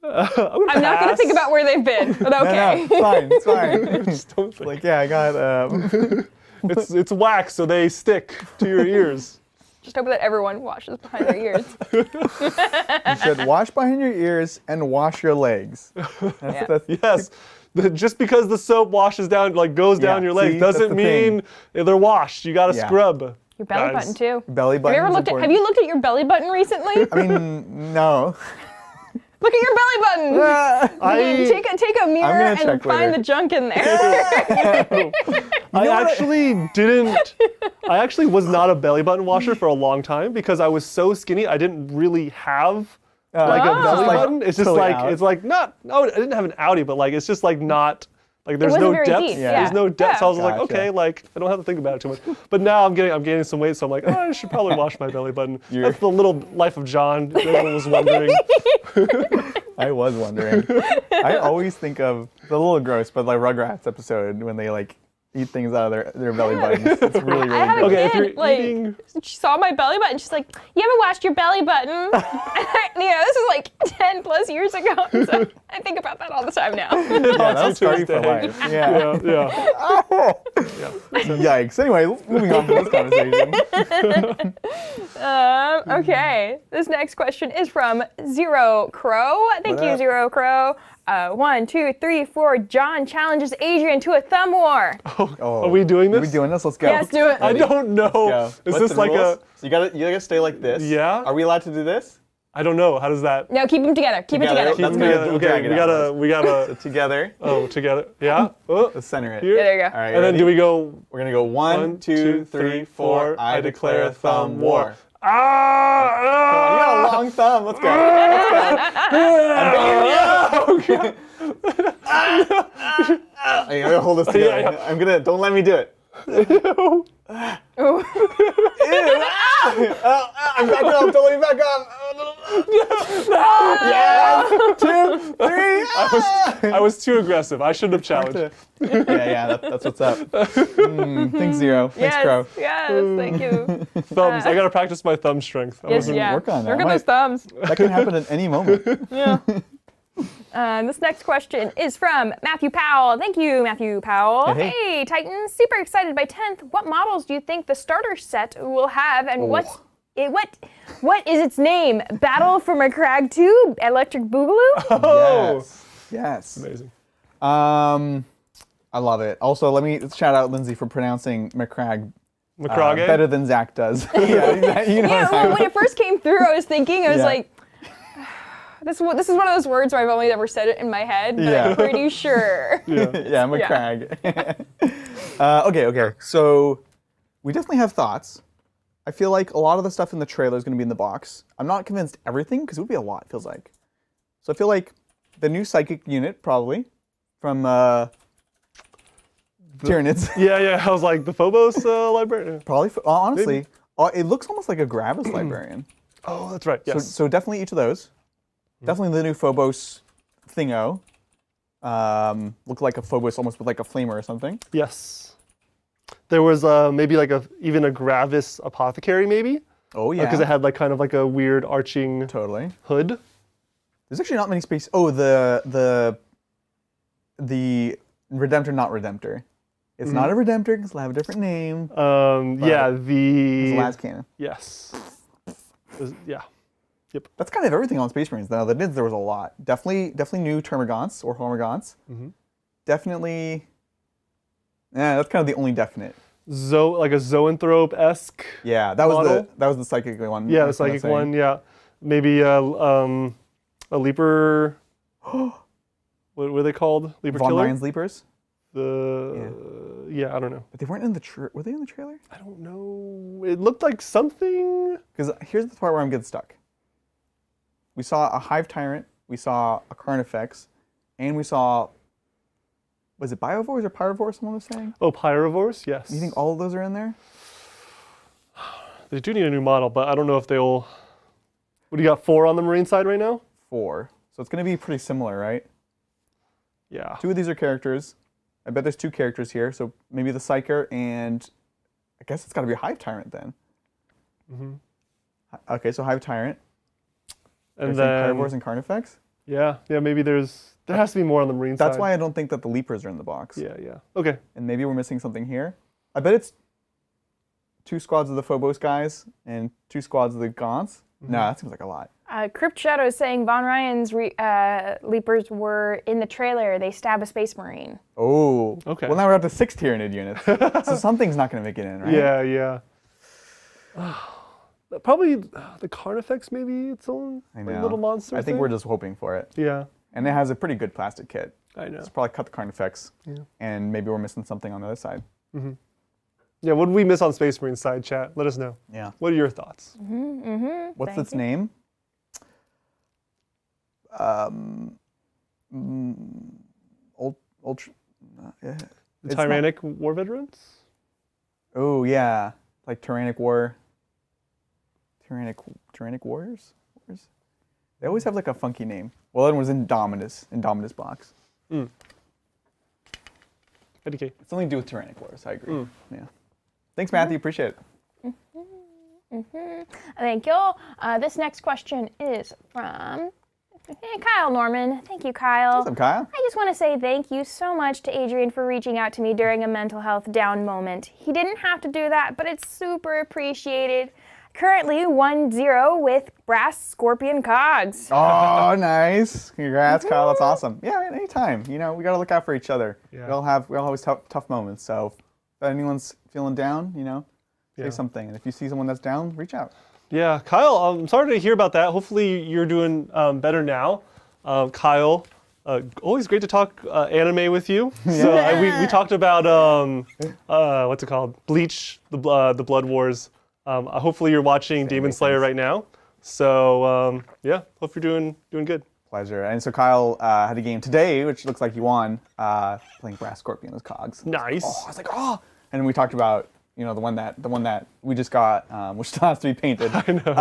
I'm not going to think about where they've been, but okay. No, it's fine. Just don't think. Like, yeah, I got It's wax, so they stick to your ears. Just hope that everyone washes behind their ears. you should wash behind your ears and wash your legs. That's Yes. Just because the soap washes down, like goes down Yeah, your legs, see, that's doesn't the thing. mean they're washed. You gotta Yeah. scrub. Your belly guys. button too. belly button. Have you looked at your belly button recently? I mean, no. Look at your belly button. Take a mirror gonna and check find later. the junk in there. I actually was not a belly button washer for a long time because I was so skinny. I didn't really have like a Oh. belly Just, like, button. It's just totally like out. it's like not. No, I didn't have an outie, but like it's just like not. Like there's wasn't no very depth. deep, yeah. There's no depth. Yeah. So I was like, Gotcha. okay, like I don't have to think about it too much. But now I'm gaining some weight, so I'm like, oh, I should probably wash my belly button. That's the little life of John. Everyone was wondering. I was wondering. I always think of the little gross, but like Rugrats episode when they like eat things out of their belly buttons. It's really, I have really a good. Okay, if kid, you're like, eating- she saw my belly button. She's like, "You haven't washed your belly button." This is like 10 plus years ago. So I think about that all the time now. Yeah, that'll scar you for Tuesday. life. Yeah. Yeah. Yikes. Anyway, moving on from this conversation. Okay, this next question is from Zero Crow. Thank What you, up? Zero Crow. 1, 2, 3, 4. John challenges Adrian to a thumb war. Oh, Are we doing Are this? we doing this? Let's go. Yes, do it. I don't know. Go. Is What's this the like rules? a? So you gotta stay like this. Yeah? Are we allowed to do this? I don't know. How does that? No, keep them together. Keep it Together. together. That's Keep good. together. We'll Okay, drag it we out. gotta. Together. Oh, together. Yeah. Oh, Let's center it. here. Yeah, there you go. All right. And then ready? do we go? We're gonna go one, two, three, four. I declare a thumb war. Ah! You got a long thumb. Let's go. Let's go. I'm gonna hold this together. Yeah. I'm gonna. Don't let me do it. Ooh. Ew. I'm back up. Don't let me back up. Yes. 2, 3. I was too aggressive. I shouldn't have challenged. Yeah. That's what's up. Thanks, Zero. Thanks, Yes, Crow. yes, thank you. Thumbs. I gotta practice my thumb strength. I Yes, wasn't- yeah. work on that. Work on Might- those thumbs. That can happen at any moment. Yeah. This next question is from Matthew Powell. Thank you, Matthew Powell. Hey. Hey, Titans. Super excited by 10th. What models do you think the starter set will have, and what is its name? Battle for McCrag 2? Electric Boogaloo? Oh, Yes. amazing. I love it. Also, let me shout out Lindsay for pronouncing McCrag McCrage? better than Zach does. Yeah, you know Yeah, what when it first came through, I was thinking, I was Yeah. like, this is one of those words where I've only ever said it in my head, but Yeah. I'm pretty sure. yeah, McCrag. Okay. So we definitely have thoughts. I feel like a lot of the stuff in the trailer is going to be in the box. I'm not convinced everything because it would be a lot, it feels like. So I feel like the new psychic unit, probably, from Tyranids. Yeah. I was like the Phobos librarian. Probably, honestly, it looks almost like a Gravis librarian. Oh, that's right. Yes. So definitely each of those. Definitely the new Phobos thingo. Look like a Phobos almost with like a flamer or something. Yes. There was maybe like even a Gravis apothecary maybe Oh yeah. because it had like kind of like a weird arching Totally. hood. There's actually not many space. Oh, the Redemptor, not Redemptor. It's not a Redemptor because it'll have a different name. Yeah, It's the the last cannon. yes. Yeah. That's kind of everything on Space Marines. Now the Nids, there was a lot. Definitely new Termagants or Hormagaunts. Definitely. Yeah, that's kind of the only definite. Like a Zoanthrope-esque. Yeah, that was Model? the psychic one. Yeah, the that's what I'm psychic saying. one. Yeah, maybe a leaper. What were they called? Leaper Von killer. Ryan's Leapers. Yeah, I don't know. But they weren't in the were they in the trailer? I don't know. It looked like something. Because here's the part where I'm getting stuck. We saw a Hive Tyrant, we saw a Carnifex, and we saw, was it Biovores or Pyrovores someone was saying? Oh, Pyrovores. Yes. You think all of those are in there? They do need a new model, but I don't know if they'll. What do you got? 4 on the Marine side right now? 4. So it's going to be pretty similar, right? Yeah. 2 of these are characters. I bet there's 2 characters here, so maybe the Psyker and I guess it's got to be a Hive Tyrant then. Okay, so Hive Tyrant. And They're saying then Pyrovores and Carnifex. yeah, maybe there has to be more on the Marine side. That's why I don't think that the Leapers are in the box. Yeah. Okay. And maybe we're missing something here. I bet it's 2 squads of the Phobos guys and 2 squads of the Gaunts. No, that seems like a lot. Crypt Shadow is saying Von Ryan's Leapers were in the trailer. They stab a Space Marine. Oh. Okay. Well, now we're up to 6 Tyranid units. So something's not going to make it in, right? Yeah. Probably the Carnifex, maybe its own I like, know. little monster. I think we're just hoping for it. Yeah, And it has a pretty good plastic kit. I know. Let's probably cut the Carnifex. Yeah. And maybe we're missing something on the other side. Yeah, what did we miss on Space Marine side, chat? Let us know. Yeah. What are your thoughts? What's Thank its you. name? The It's Tyrannic War Veterans? Oh yeah, like Tyrannic Warriors. They always have like a funky name. Well, that one was Indominus box. Yeah, 50k. Something to do with Tyrannic Wars. I agree. Yeah. Thanks, Matthew. Appreciate it. Thank you. This next question is from Kyle Norman. Thank you, Kyle. What's up, Kyle? I just want to say thank you so much to Adrian for reaching out to me during a mental health down moment. He didn't have to do that, but it's super appreciated. Currently 1-0 with Brass Scorpion Cogs. Oh, nice. Congrats, Kyle. That's awesome. Yeah, man, anytime. You know, we got to look out for each other. Yeah. We all always have tough moments. So if anyone's feeling down, you know, say something. And if you see someone that's down, reach out. Yeah, Kyle, I'm sorry to hear about that. Hopefully you're doing better now. Kyle, always great to talk anime with you. So we talked about, what's it called? Bleach, the Blood Wars. Hopefully you're watching Demon Slayer right now. So yeah, hope you're doing good. Pleasure. And so Kyle had a game today, which looks like he won, playing Brass Scorpion as Cogs. Nice. Oh, I was like, oh. And we talked about, you know, the one that we just got, which still has to be painted. I know.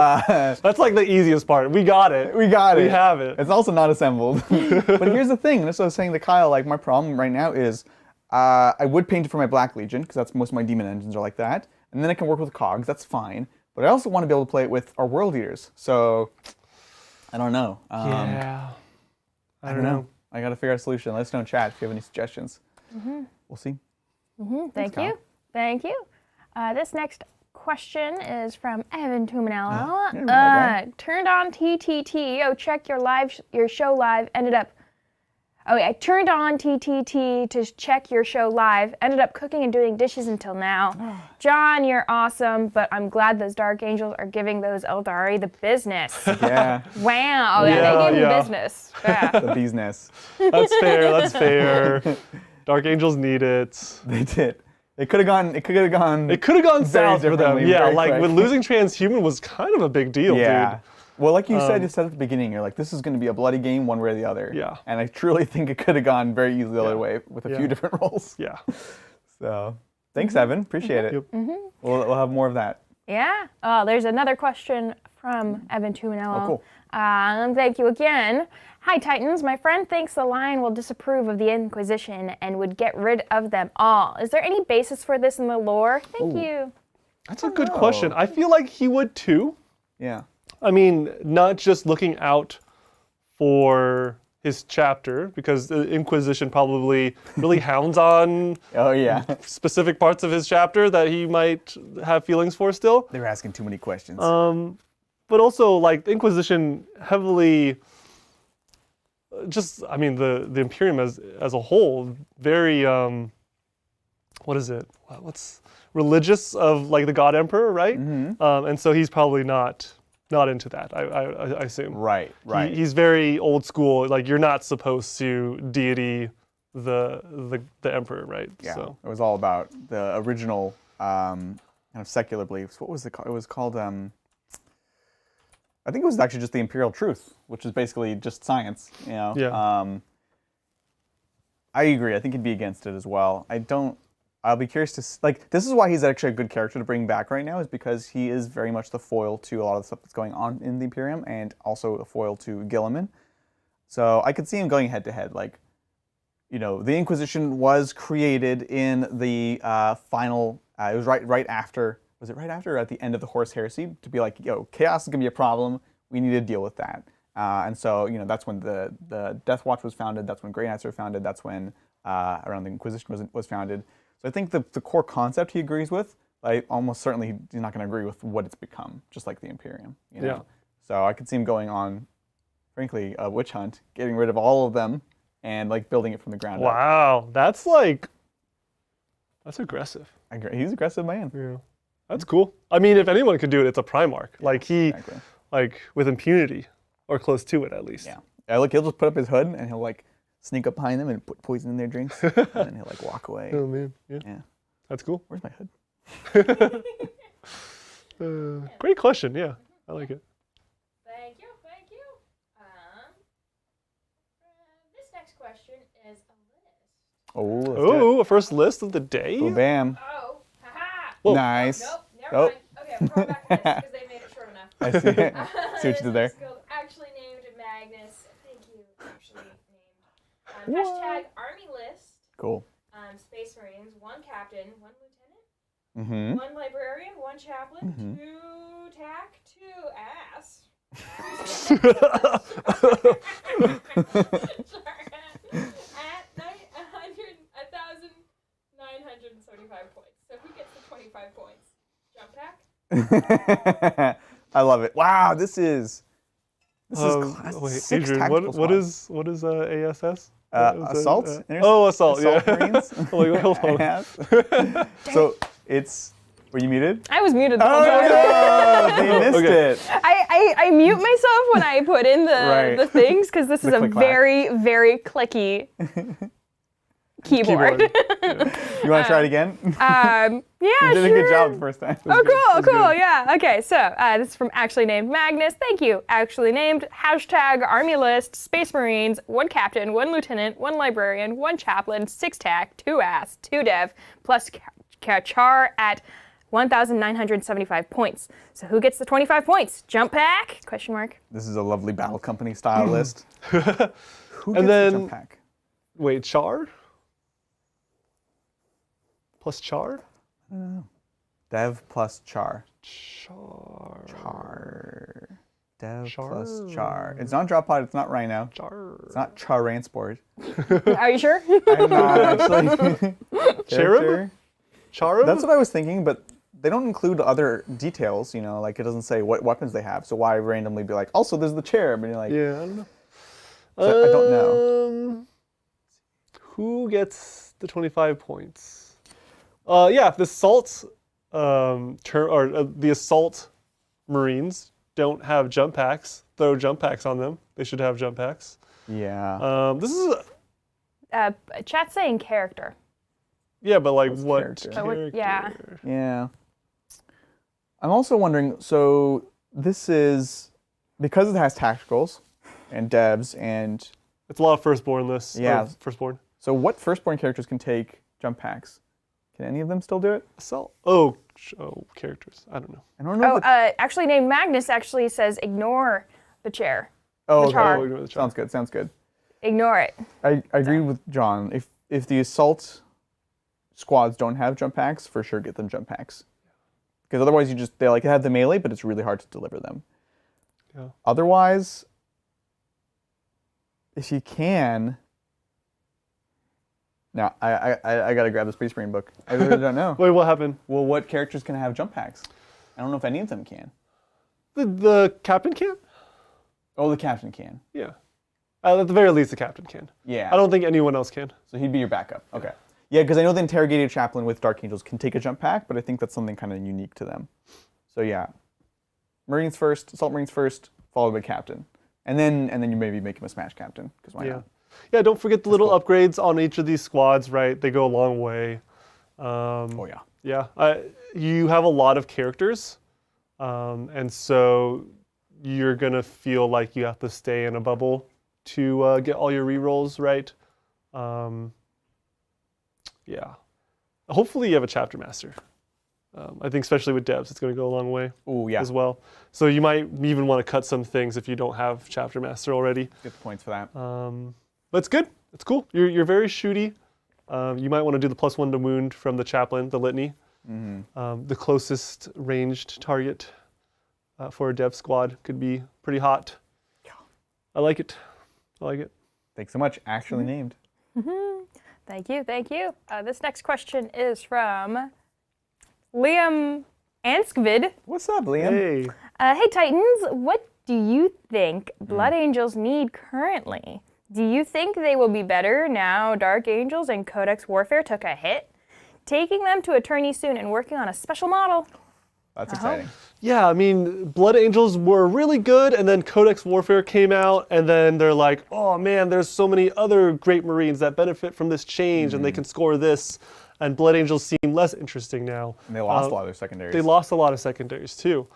That's like the easiest part. We got it. We got it. We have it. It's also not assembled. But here's the thing. That's what I was saying to Kyle. Like, my problem right now is I would paint it for my Black Legion, because that's most of my demon engines are like that. And then I can work with Cogs. That's fine. But I also want to be able to play it with our World Eaters. So, I don't know. Yeah. I don't know. I got to figure out a solution. Let us know in chat if you have any suggestions. We'll see. Thank you. Thank you. This next question is from Evan Tumanello. Turned on TTT. Oh, check your show live. I turned on TTT to check your show live. Ended up cooking and doing dishes until now. John, you're awesome, but I'm glad those Dark Angels are giving those Eldari the business. Yeah. Wow. They gave him business. Yeah. The bee's nest. That's fair. That's fair. Dark Angels need it. They did. It could have gone. It could have gone south for them. differently, Yeah, very like quick. with losing Transhuman was kind of a big deal, dude. Well, like you said at the beginning, you're like, this is going to be a bloody game one way or the other. Yeah. And I truly think it could have gone very easily the other way with a few different roles. Yeah. So, thanks, Evan. Appreciate it. Yep. We'll have more of that. Yeah. There's another question from Evan Tumanello. Oh, cool. Thank you again. Hi, Titans. My friend thinks the Lion will disapprove of the Inquisition and would get rid of them all. Is there any basis for this in the lore? Thank you. That's a good question. I feel like he would too. Yeah. I mean, not just looking out for his chapter, because the Inquisition probably really hounds on Oh, yeah. specific parts of his chapter that he might have feelings for still. They were asking too many questions. But also, like, the Inquisition heavily, the Imperium as a whole, very, what is it? What's religious of, like, the God Emperor, right? And so he's probably not into that, I assume. Right. He's very old school. Like, you're not supposed to deity the emperor, right? Yeah. So. It was all about the original kind of secular beliefs. What was it called? It was called, I think it was actually just the Imperial Truth, which is basically just science, you know? Yeah. I agree. I think he'd be against it as well. I'll be curious to, like, this is why he's actually a good character to bring back right now, is because he is very much the foil to a lot of the stuff that's going on in the Imperium, and also a foil to Gilliman. So I could see him going head to head. Like, you know, the Inquisition was created in the final, it was right after, was it right after or at the end of the Horus Heresy, to be like, yo, chaos is going to be a problem, we need to deal with that. And so, you know, that's when the Death Watch was founded, that's when Grey Knights were founded, that's when around the Inquisition was founded. So I think the core concept he agrees with, like, almost certainly he's not going to agree with what it's become, just like the Imperium. You know? Yeah. So I could see him going on, frankly, a witch hunt, getting rid of all of them, and like building it from the ground up. Wow, that's aggressive. I agree. He's an aggressive man. Yeah. That's cool. I mean, if anyone could do it, it's a Primarch. Like Exactly. like with impunity, or close to it at least. Yeah. Look, he'll just put up his hood and he'll like sneak up behind them and put poison in their drinks, and then he'll like walk away. Oh man, yeah. That's cool. Where's my hood? Great question. Yeah, I like it. Thank you. This next question is a list. Oh, let's do it. Oh, a first list of the day. Oh, bam. Oh, haha. Whoa. Nice. Nope, never mind. Okay, I'm going back to this because they made it short enough. I see it. See what you did there. Actually named Magnus. Thank you. Actually named. Hashtag army list. Cool. Space Marines, 1 captain, 1 lieutenant, Mm-hmm. 1 librarian, 1 chaplain, 2 tack, 2 ass. At 1,975 points. So who gets the 25 points? Jump pack? I love it. Wow, this is class wait, 6 Adrian, tactical what squads. is ASS? Assault? Assault. Assault Yeah. Marines. I'm like, hold on. So it's. Were you muted? I was muted the Oh whole time. no! They missed Okay. it. I mute myself when I put in Right. the things because this is a click-clack. very, very clicky keyboard. You want to try it again? Yeah, You did a sure. good job the first time. Oh, cool, yeah. Okay, so this is from Actually Named Magnus. Thank you. Actually Named, hashtag Army List, Space Marines, 1 captain, 1 lieutenant, 1 librarian, 1 chaplain, 6 tack, 2 ass, 2 dev, plus char at 1,975 points. So who gets the 25 points? Jump pack? Question mark. This is a lovely Battle Company style list. Who gets And the then- jump pack? Wait, char? Plus char? Dev plus char. Char. Char. Dev Char. plus char. It's not drop pod. It's not rhino. Char. It's not char transport. Are you sure? I'm not actually. Cherub? Character. Charub? That's what I was thinking, but they don't include other details, you know, like it doesn't say what weapons they have. So why randomly be like, also there's the cherub, and you're like, Yeah, I don't know. So I don't know. Who gets the 25 points? Yeah, the assault the assault Marines don't have jump packs. Throw jump packs on them. They should have jump packs. yeah. This is Chat's saying character. yeah, but like What's what character? character? Yeah. Yeah. I'm also wondering, so this is, because it has tacticals and devs and, It's a lot of firstborn lists. Yeah. Or firstborn. so what firstborn characters can take jump packs? Can any of them still do it? Assault. Oh, characters. I don't know. I don't know. Oh, if it- Actually Named Magnus actually says ignore the chair. oh, the okay. char. Oh, ignore the char. Sounds good, sounds good. Ignore it. I agree with John. If the assault squads don't have jump packs, for sure get them jump packs. Because otherwise they like have the melee, but it's really hard to deliver them. Yeah. Otherwise, if you can. Now I gotta grab the Space Marine book. I really don't know. Wait, what happened? Well, what characters can have jump packs? I don't know if any of them can. The captain can? Oh, the captain can. Yeah. At the very least, the captain can. Yeah. I don't think anyone else can. So he'd be your backup. Okay. Yeah, because I know the interrogated chaplain with Dark Angels can take a jump pack, but I think that's something kind of unique to them. So yeah, Marines first, Assault Marines first, followed by captain, and then you maybe make him a smash captain because why Yeah. not? Yeah, don't forget the little cool. upgrades on each of these squads, right? They go a long way. Oh yeah. Yeah, you have a lot of characters, and so you're gonna feel like you have to stay in a bubble to get all your rerolls right. Yeah, hopefully you have a chapter master. I think especially with devs, it's gonna go a long way Oh yeah. as well. So you might even want to cut some things if you don't have chapter master already. Get the points for that. But it's good. It's cool. You're very shooty. You might want to do the +1 to wound from the chaplain, the litany. The closest ranged target for a dev squad could be pretty hot. Yeah. I like it. I like it. Thanks so much. Actually named. Thank you, thank you. This next question is from Liam Anskvid. What's up, Liam? Hey. Hey Titans, what do you think Blood Angels need currently? Do you think they will be better now Dark Angels and Codex Warfare took a hit? Taking them to Attorney soon and working on a special model. That's exciting. Yeah, I mean, Blood Angels were really good, and then Codex Warfare came out, and then they're like, oh man, there's so many other great Marines that benefit from this change, and they can score this. And Blood Angels seem less interesting now. And they lost a lot of their secondaries. They lost a lot of secondaries too.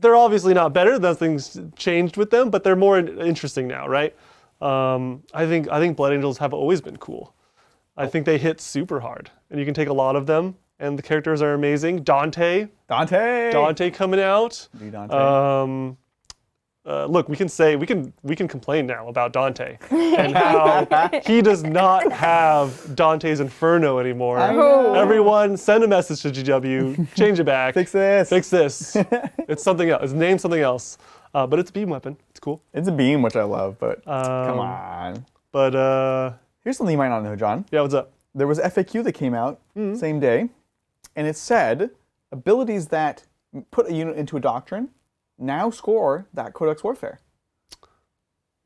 They're obviously not better. Nothing's changed with them, but they're more interesting now, right? I think Blood Angels have always been cool. I think they hit super hard, and you can take a lot of them, and the characters are amazing. Dante Dante. coming out. Do Dante. look, we can complain now about Dante and how he does not have Dante's Inferno anymore. know. Everyone, send a message to GW, change it back. Fix this. Fix this. It's something else. It's named something else. But it's a beam weapon. It's cool. It's a beam, which I love, but come on. But Here's something you might not know, John. yeah, what's up? There was FAQ that came out same day, and it said abilities that put a unit into a doctrine now score that Codex Warfare.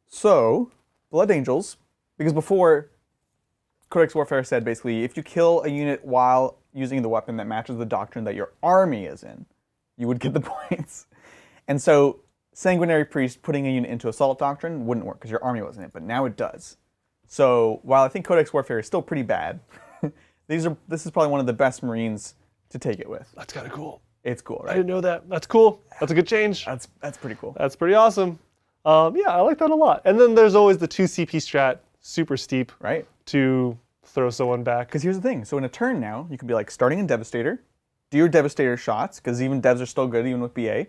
So, Blood Angels, because before Codex Warfare said basically if you kill a unit while using the weapon that matches the doctrine that your army is in, you would get the points. And so, Sanguinary Priest putting a unit into Assault Doctrine wouldn't work because your army wasn't in it, but now it does. So while I think Codex Warfare is still pretty bad, this is probably one of the best Marines to take it with. That's kind of cool. It's cool, I right? didn't know that. That's cool. That's a good change. That's pretty cool. That's pretty awesome. Yeah, I like that a lot. And then there's always the 2 CP strat, super steep, Right? to throw someone back. Because here's the thing. So in a turn now, you can be like starting in Devastator, do your Devastator shots, because even Devs are still good even with BA.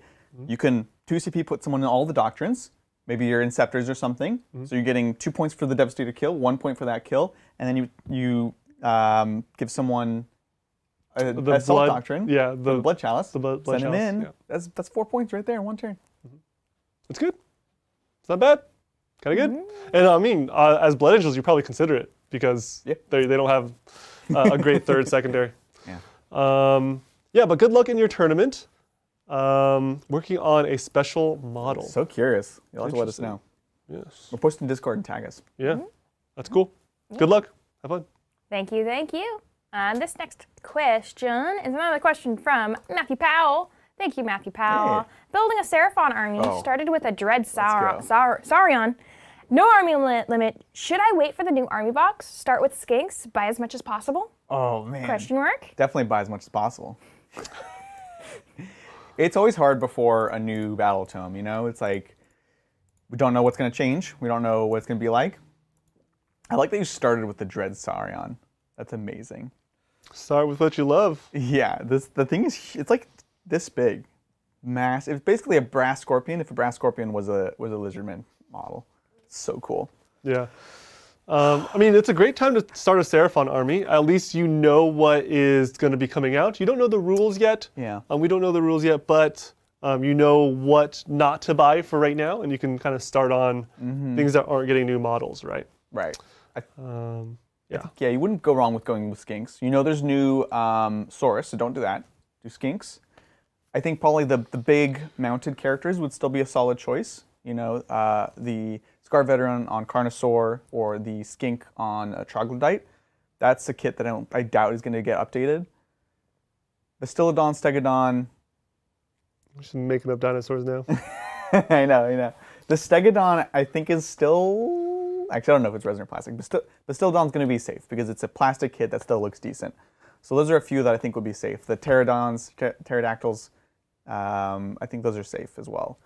You can 2 CP put someone in all the doctrines. Maybe you're in Scepters or something. So you're getting 2 points for the Devastator kill, 1 point for that kill, and then you give someone a The Assault blood, Doctrine. yeah, The Blood Chalice. the blood Send him chalice, in. yeah. That's 4 points right there in one turn. It's good. It's not bad. Kind of good. And I mean, as Blood Angels, you probably consider it because Yeah. they don't have a great third secondary. Yeah. Yeah, but good luck in your tournament. Working on a special model. So curious. You'll have to let us know. Yes. Or post in Discord and tag us. Yeah. That's cool. Good luck. Have fun. Thank you, thank you. This next question is another question from Matthew Powell. Thank you, Matthew Powell. Hey. Building a Seraphon army started with a Dread go. Saurion. No army limit. Should I wait for the new army box? Start with skinks, buy as much as possible? Oh, man. Question mark. Definitely buy as much as possible. It's always hard before a new battle tome, you know? It's like, we don't know what's going to change. We don't know what it's going to be like. I like that you started with the Dread Saurion. That's amazing. Start with what you love. Yeah, the thing is, it's like this big. Massive. It's basically a brass scorpion if a brass scorpion was a lizardman model. So cool. Yeah. I mean, it's a great time to start a Seraphon army. At least you know what is going to be coming out. You don't know the rules yet. Yeah. We don't know the rules yet, but you know what not to buy for right now, and you can kind of start on things that aren't getting new models, right? Right. Yeah. Yeah, you wouldn't go wrong with going with skinks. You know there's new Saurus, so don't do that. Do skinks. I think probably the big mounted characters would still be a solid choice. You know, the Scar Veteran on Carnosaur or the Skink on a Troglodyte. That's a kit that I doubt is going to get updated. Bastillodon, Stegodon. I'm just making up dinosaurs now. I know. The Stegodon, I think, is still... Actually, I don't know if it's resin or plastic. Bastillodon's going to be safe because it's a plastic kit that still looks decent. So those are a few that I think would be safe. The Pterodons, Pterodactyls, I think those are safe as well.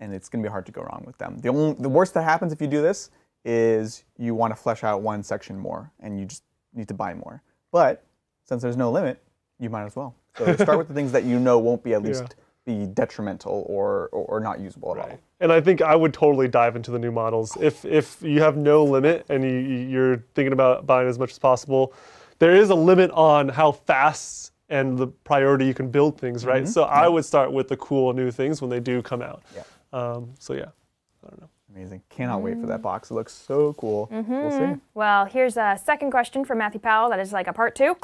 And it's going to be hard to go wrong with them. The worst that happens if you do this is you want to flesh out one section more, and you just need to buy more. But since there's no limit, you might as well. So start with the things that you know won't be at least be detrimental or not usable at all. And I think I would totally dive into the new models. If you have no limit and you're thinking about buying as much as possible, there is a limit on how fast and the priority you can build things, right? So I would start with the cool new things when they do come out. Yeah. So yeah, I don't know. Amazing. Cannot wait for that box. It looks so cool. We'll see. Well, here's a second question from Matthew Powell that is like a part 2.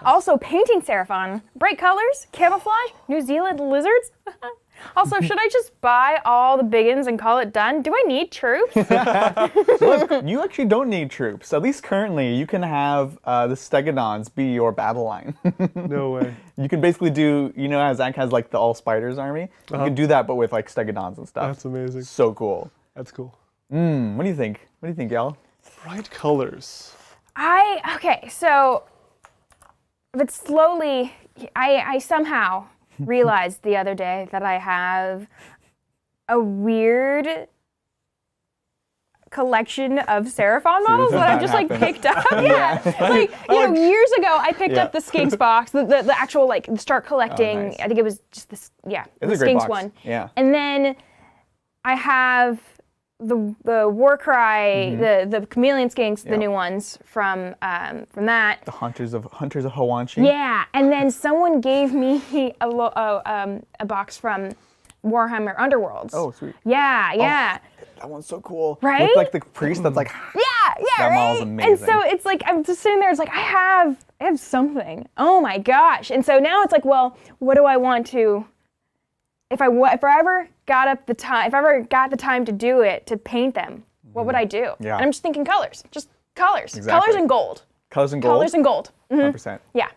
Also, painting Seraphon. Bright colors, camouflage, New Zealand lizards. Also, should I just buy all the biggins and call it done? Do I need troops? Look, you actually don't need troops. At least currently, you can have the Stegodons be your battle line. No way. You can basically do, you know how Zach has like the all spiders army? You can do that, but with like Stegodons and stuff. That's amazing. So cool. That's cool. What do you think? What do you think, y'all? Bright colors. Okay, so, but slowly, I somehow realized the other day that I have a weird collection of Seraphon models that I've just like picked up. Yeah. Like, you know, years ago I picked up the Skinks box, the actual like start collecting. Oh, nice. I think it was just this, It's the a great Skinks box. one. Yeah. And then I have the Warcry, the Chameleon Skinks, the new ones from that. The Hunters of Hawanchi. Yeah, and then someone gave me a box from Warhammer Underworlds. Oh, sweet. Yeah. That one's so cool. Right? With like the priest that's like. Yeah, That right? model's amazing. And so it's like I'm just sitting there. It's like I have something. Oh my gosh! And so now it's like, well, what do I want to? If I ever got the time to do it, to paint them, what would I do? Yeah. And I'm just thinking colors, just colors, Exactly. colors and gold. Colors and gold. Colors and gold. 100%. Yeah.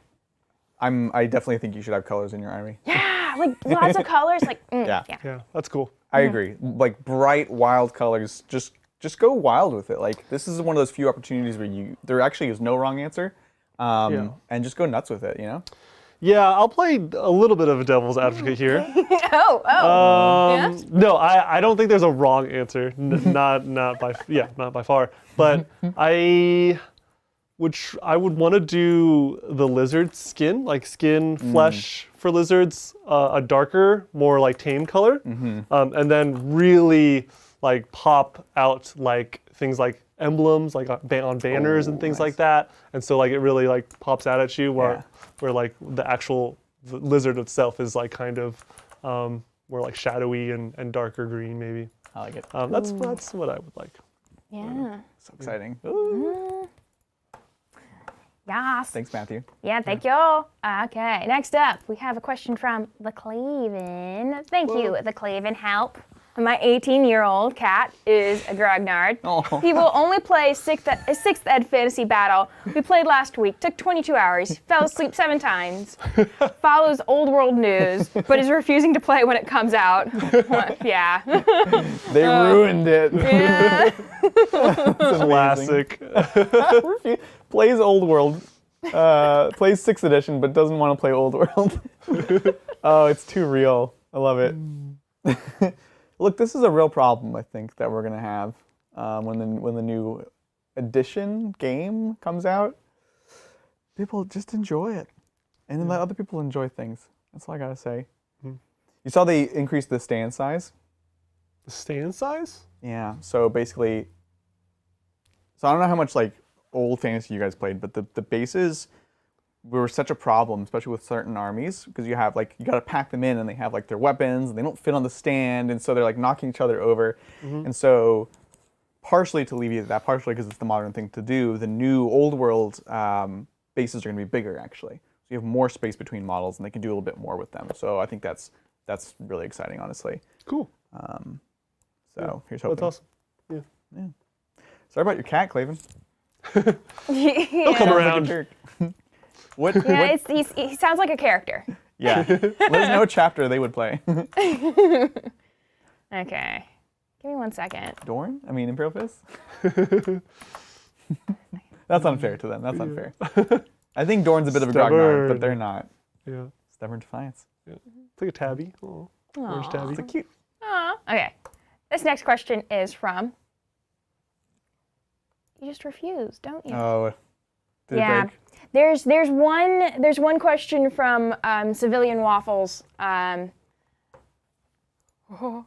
I definitely think you should have colors in your army. Yeah, like lots of colors. Like Yeah. Yeah, that's cool. I agree. Like bright, wild colors. Just go wild with it. Like this is one of those few opportunities where there actually is no wrong answer, and just go nuts with it. You know. Yeah, I'll play a little bit of a devil's advocate here. Yeah? No, I don't think there's a wrong answer. Not by far. But I would want to do the lizard skin, like skin flesh for lizards, a darker, more like tame color, and then really like pop out like things like emblems, like on banners and things like that. And so like it really like pops out at you where like the actual lizard itself is like kind of more like shadowy and darker green maybe. I like it. That's what I would like. Yeah. So exciting. Yes. Thanks, Matthew. Yeah, thank you. Okay, next up, we have a question from the Claven. Thank you, the Claven. Help. My 18-year-old cat is a grognard. Oh. He will only play 6th ed fantasy battle. We played last week, took 22 hours, fell asleep 7 times, follows old world news, but is refusing to play when it comes out. Yeah. They ruined it. Yeah. Classic. Plays Old World. Plays 6th edition, but doesn't want to play Old World. Oh, it's too real. I love it. Look, this is a real problem, I think, that we're gonna have when the new edition game comes out. People just enjoy it, and then let other people enjoy things. That's all I gotta say. You saw they increased the stand size. The stand size? Yeah. So basically, I don't know how much like old fantasy you guys played, but the bases were such a problem, especially with certain armies, because you have like you got to pack them in, and they have like their weapons, and they don't fit on the stand, and so they're like knocking each other over. And so, partially to alleviate that, partially because it's the modern thing to do, the new old world bases are going to be bigger actually. So you have more space between models, and they can do a little bit more with them. So I think that's really exciting, honestly. Cool. So here's hoping. That's awesome. Yeah. Sorry about your cat, Claven. He'll come around. What? Yeah, he sounds like a character. Yeah. There's no chapter they would play. Okay. Give me 1 second. Dorn? I mean, Imperial Fist? That's unfair to them. That's unfair. I think Dorn's a bit of a grognard, but they're not. Yeah. Stubborn Defiance. It's like a tabby. Oh, orange tabby. It's a cute. Aw. Okay. This next question is from. You just refuse, don't you? Oh. Did it Yeah. break? There's one question from Civilian Waffles. No? Huh?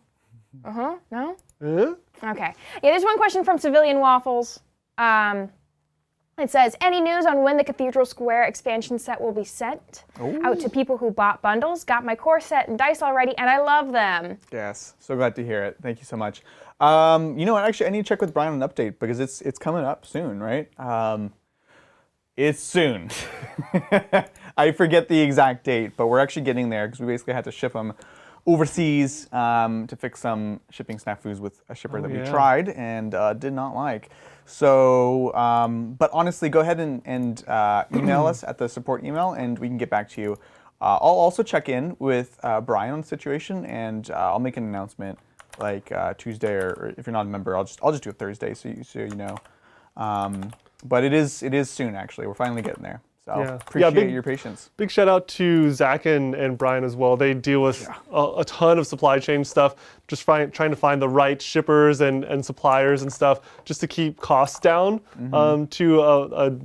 Okay. Yeah, there's one question from Civilian Waffles. It says, any news on when the Cathedral Square expansion set will be sent out to people who bought bundles? Got my core set and dice already, and I love them. Yes. So glad to hear it. Thank you so much. You know what? Actually, I need to check with Brian on an update because it's coming up soon, right? It's soon. I forget the exact date, but we're actually getting there because we basically had to ship them overseas to fix some shipping snafus with a shipper that we tried and did not like. So, but honestly, go ahead and email us at the support email and we can get back to you. I'll also check in with Brian on the situation and I'll make an announcement like Tuesday or if you're not a member, I'll just do it Thursday so you know. But it is soon actually. We're finally getting there. So appreciate your patience. Big shout out to Zach and Brian as well. They deal with a ton of supply chain stuff, just trying to find the right shippers and suppliers and stuff, just to keep costs down to a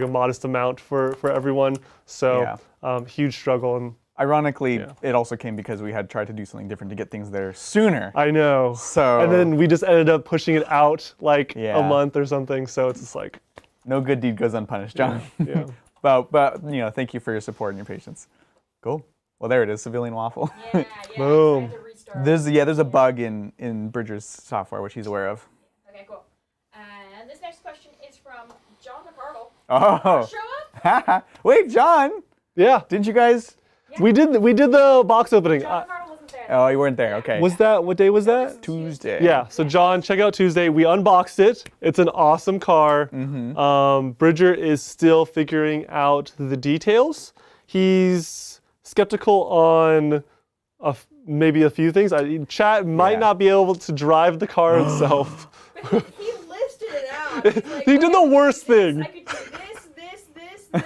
modest amount for everyone. So huge struggle, and Ironically, Yeah. it also came because we had tried to do something different to get things there sooner. I know. So And then we just ended up pushing it out like Yeah. a month or something. So it's just like, no good deed goes unpunished, John. yeah. but thank you for your support and your patience. Cool. Well, there it is, civilian waffle. Yeah. Boom. I had to restart. there's a bug in Bridger's software which he's aware of. Okay, cool. And this next question is from John McArdle. Oh. Show up? Wait, John, Yeah. didn't you guys? We did the box opening. John McArdle wasn't there. Oh, you weren't there. Okay. Was that, what day was that? Tuesday? Yeah, so John, check out Tuesday. We unboxed it. It's an awesome car. Bridger is still figuring out the details. He's skeptical on maybe a few things. Chat might Yeah. not be able to drive the car itself. But he listed it out. He's like, He did the okay, worst this, thing. I could do this, and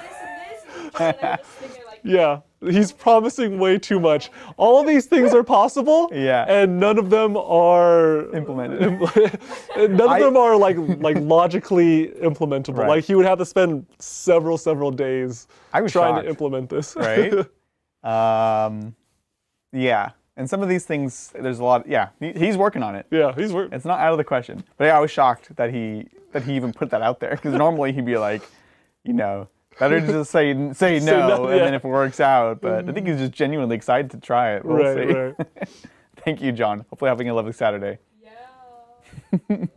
John and I were just sitting there like, Yeah, he's promising way too much. All of these things are possible, Yeah. and none of them are Implemented. none of them are like logically implementable. Right. Like he would have to spend several days I was trying shocked, to implement this. right? Yeah. And some of these things, there's a lot. Yeah, he's working on it. Yeah, he's working. It's not out of the question. But yeah, I was shocked that he even put that out there because normally he'd be like, better to just say no, no, and yeah. then if it works out. But I think he's just genuinely excited to try it. We'll see. Right. Thank you, John. Hopefully having a lovely Saturday. yeah. Okay.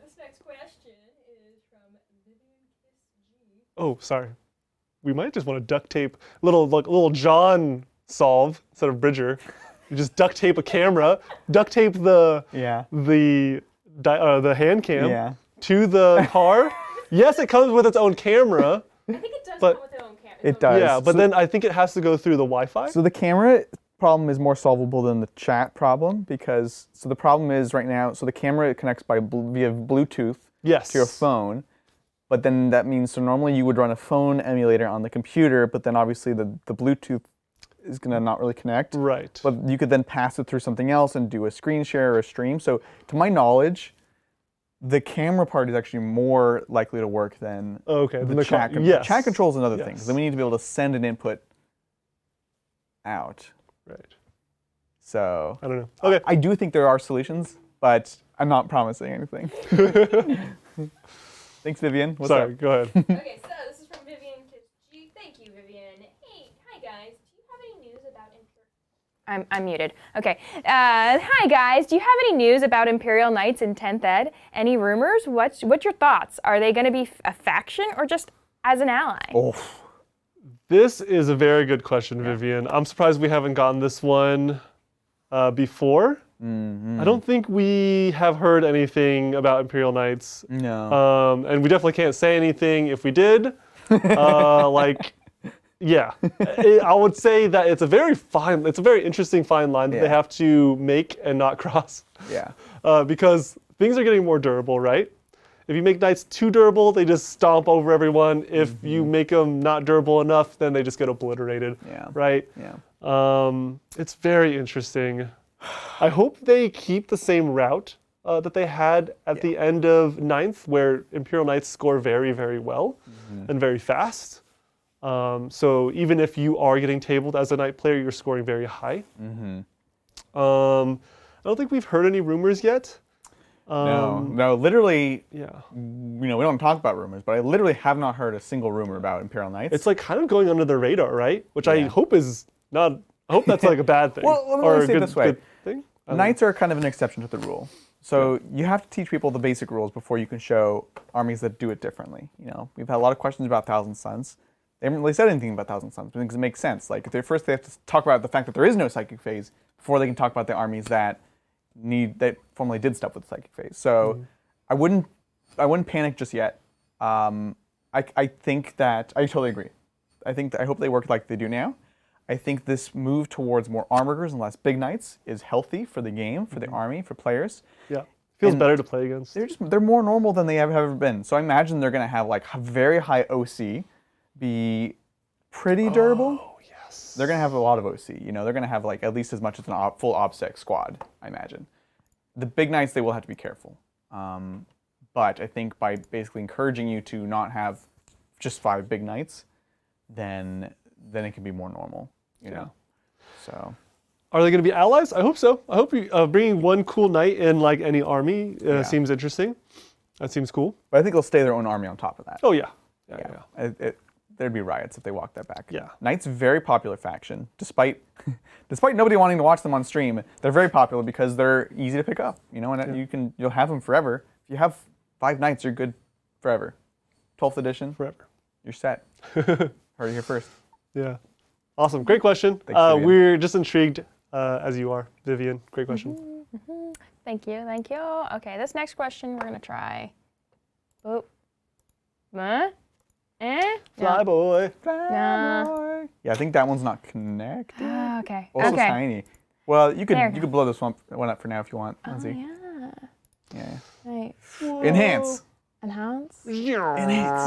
This next question is from Vivian Kiss G. Oh, sorry. We might just want to duct tape little John solve instead of Bridger. You just duct tape a camera, duct tape the Yeah. the hand cam Yeah. to the car. Yes, it comes with its own camera. I think it does But- come with its own camera. It does. Yeah, but So- then I think it has to go through the Wi-Fi. So the camera problem is more solvable than the chat problem because the problem is right now. So the camera connects via Bluetooth Yes. to your phone, but then that means normally you would run a phone emulator on the computer, but then obviously the Bluetooth is gonna not really connect. Right. But you could then pass it through something else and do a screen share or a stream. So to my knowledge, the camera part is actually more likely to work than Okay. Then the chat. yes. Chat control is another thing. 'Cause Yes. then we need to be able to send an input out. Right. So I don't know. Okay. I do think there are solutions, but I'm not promising anything. Thanks, Vivian. What's Sorry. up? Go ahead. Okay, so this is from Vivian Kiss G. Thank you, Vivian. Hey, hi guys. Do you have any news about I'm muted. Okay. Hi guys. Do you have any news about Imperial Knights in 10th Ed? Any rumors? What's your thoughts? Are they going to be a faction or just as an ally? Oh, This is a very good question, Vivian. I'm surprised we haven't gotten this one before. I don't think we have heard anything about Imperial Knights. no. And we definitely can't say anything if we did. Yeah. I would say that it's a very interesting fine line that they Yeah. have to make and not cross. Yeah. Because things are getting more durable, right? If you make knights too durable, they just stomp over everyone. If you make them not durable enough, then they just get obliterated, Yeah. right? Yeah. It's very interesting. I hope they keep the same route that they had at the end of 9th, where Imperial Knights score very, very well and very fast. So even if you are getting tabled as a knight player, you're scoring very high. I don't think we've heard any rumors yet. No. Literally, Yeah. we don't talk about rumors, but I literally have not heard a single rumor about Imperial Knights. It's like kind of going under the radar, right? Which I Yeah. hope is not. I hope that's like a bad thing. Well, let me or a say it good, this way. good thing. I don't know. Knights are kind of an exception to the rule. So you have to teach people the basic rules before you can show armies that do it differently. We've had a lot of questions about Thousand Suns. They haven't really said anything about Thousand Suns because it makes sense. Like first they have to talk about the fact that there is no psychic phase before they can talk about the armies that formerly did stuff with the psychic phase. So I wouldn't panic just yet. I think that I totally agree. I hope they work like they do now. I think this move towards more armorers and less big knights is healthy for the game, for the army, for players. Yeah. Feels And better to play against. They're more normal than they have ever been. So I imagine they're going to have like very high OC, be pretty durable. Oh yes. They're going to have a lot of OC. They're going to have like at least as much as a full OBSEC squad, I imagine. The big knights, they will have to be careful. But I think by basically encouraging you to not have just 5 big knights, then then it can be more normal, you know. So. Are they going to be allies? I hope so. I hope bringing one cool knight in like any army seems interesting. That seems cool. But I think they'll stay their own army on top of that. Oh yeah. Yeah. There'd be riots if they walked that back. Yeah. Knight's a very popular faction, despite nobody wanting to watch them on stream. They're very popular because they're easy to pick up, you know, and you'll have them forever. If you have 5 knights, you're good forever. 12th edition, Forever. you're set. Heard it here first. Yeah. Awesome. Great question. Thanks, Vivian. We're just intrigued as you are, Vivian. Great question. Thank you. Okay, this next question we're gonna try. Oh. Fly No. boy. No. Yeah, I think that one's not connected. Okay. Also okay. tiny. Well, you There. could blow this one up for now if you want. Let's see. Yeah. Yeah. Right. Enhance. Enhance. Enhance.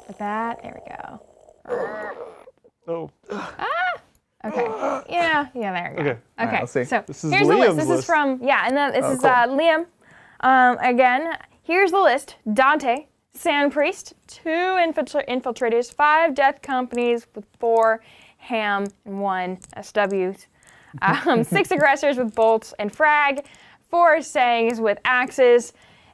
Like that. There we go. Oh. Okay. Yeah. There we go. Okay. All right, let's see. So This is here's the list. Liam's This list. is from and then this is cool. Liam. Again, here's the list: Dante, Sand Priest, 2 infiltrators, 5 death companies with 4 ham and 1 SWs, 6 aggressors with bolts and frag, 4 sangs with axes,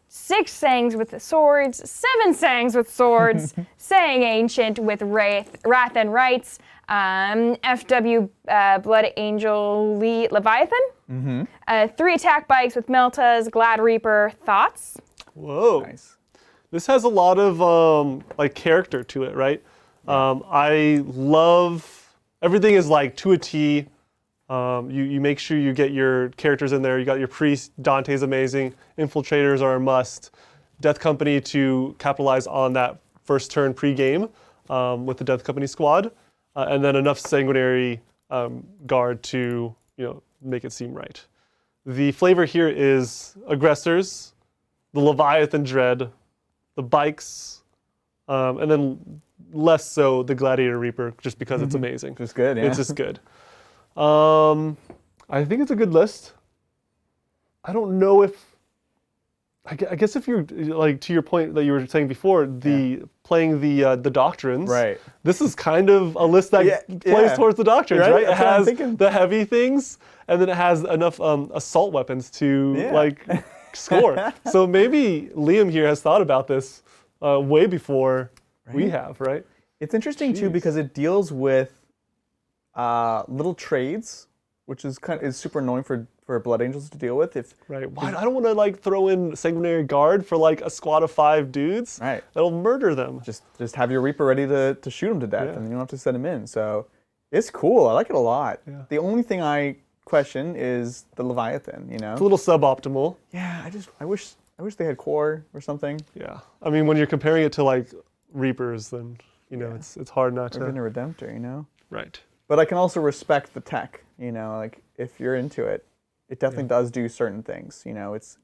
6 sangs with swords, 7 sangs with swords, sang ancient with wrath and rights, FW Blood Angel Leviathan, 3 attack bikes with Meltas, Glad Reaper, Thoughts. Whoa. Nice. This has a lot of like character to it, right? I love everything is like to a T. You make sure you get your characters in there. You got your priest. Dante's amazing. Infiltrators are a must. Death Company to capitalize on that first turn pre-game with the Death Company squad, and then enough sanguinary guard to make it seem right. The flavor here is aggressors, the Leviathan Dread, the bikes, and then less so the Gladiator Reaper, just because it's amazing. Just good, yeah. It's just good. I think it's a good list. I don't know if, I guess if you're, like, to your point that you were saying before, playing the doctrines, Right. this is kind of a list that plays yeah. towards the doctrines, Right? right? It That's what I'm has thinking. the heavy things, and then it has enough assault weapons to, Yeah. like, score. So maybe Liam here has thought about this way before we have, right? It's interesting too because it deals with little trades, which is super annoying for Blood Angels to deal with. Right. Why? I don't want to like throw in Sanguinary Guard for like a squad of 5 dudes. Right. That'll murder them. Just have your Reaper ready to shoot them to death, and you don't have to set them in. So it's cool. I like it a lot. Yeah. The only thing I question is the Leviathan. You know. It's a little suboptimal. Yeah. I wish they had core or something. Yeah. I mean, when you're comparing it to like Reapers, then it's hard not Or even to. a Redemptor. You know. Right. But I can also respect the tech. You know, like if you're into it, it definitely does do certain things. You know, it's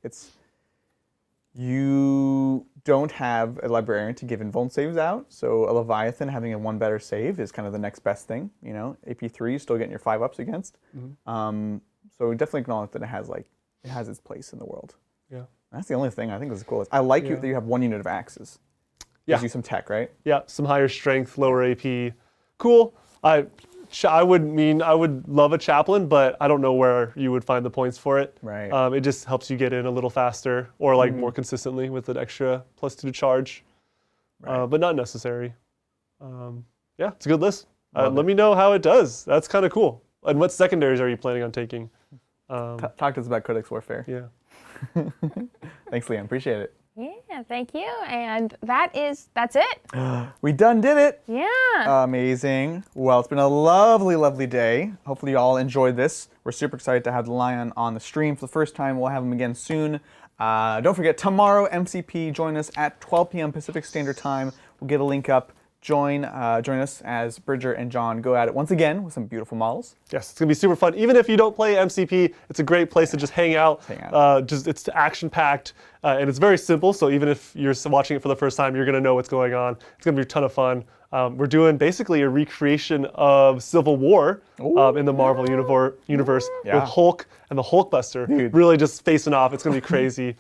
you don't have a librarian to give invuln saves out, so a Leviathan having a 1 better save is kind of the next best thing. You know, AP3 still getting your 5-ups against. So we definitely acknowledge that it has its place in the world. Yeah. That's the only thing I think is cool. I like that you have 1 unit of axes. Yeah. Gives you some tech, right? Yeah. Some higher strength, lower AP. Cool. I would love a chaplain, but I don't know where you would find the points for it. Right. It just helps you get in a little faster or like more consistently with an extra +2 to charge, but not necessary. Yeah, it's a good list. Let me know how it does. That's kind of cool. And what secondaries are you planning on taking? Talk to us about Codex Warfare. Yeah. Thanks, Liam. Appreciate it. Yeah, thank you. And that's it. We done did it. Yeah. Amazing. Well, it's been a lovely, lovely day. Hopefully you all enjoyed this. We're super excited to have the Lion on the stream for the first time. We'll have him again soon. Don't forget, tomorrow, MCP, join us at 12 p.m. Pacific Standard Time. We'll get a link up. Join us as Bridger and John go at it once again with some beautiful models. Yes, it's gonna be super fun. Even if you don't play MCP, it's a great place to just hang out. It's action packed and it's very simple. So even if you're watching it for the first time, you're gonna know what's going on. It's gonna be a ton of fun. We're doing basically a recreation of Civil War in the Marvel universe with Hulk and the Hulkbuster really just facing off. It's gonna be crazy,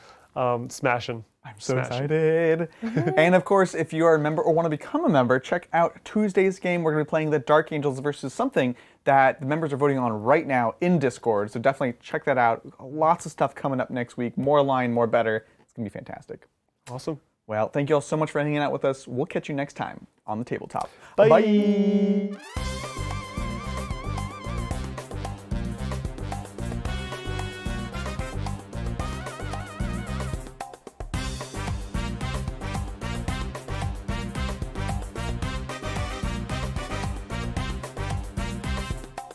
smashing. I'm so Smashing. excited. And of course, if you are a member or want to become a member, check out Tuesday's game. We're going to be playing the Dark Angels versus something that the members are voting on right now in Discord. So definitely check that out. Lots of stuff coming up next week. More line, more better. It's going to be fantastic. Awesome. Well, thank you all so much for hanging out with us. We'll catch you next time on the Tabletop. Bye. Bye.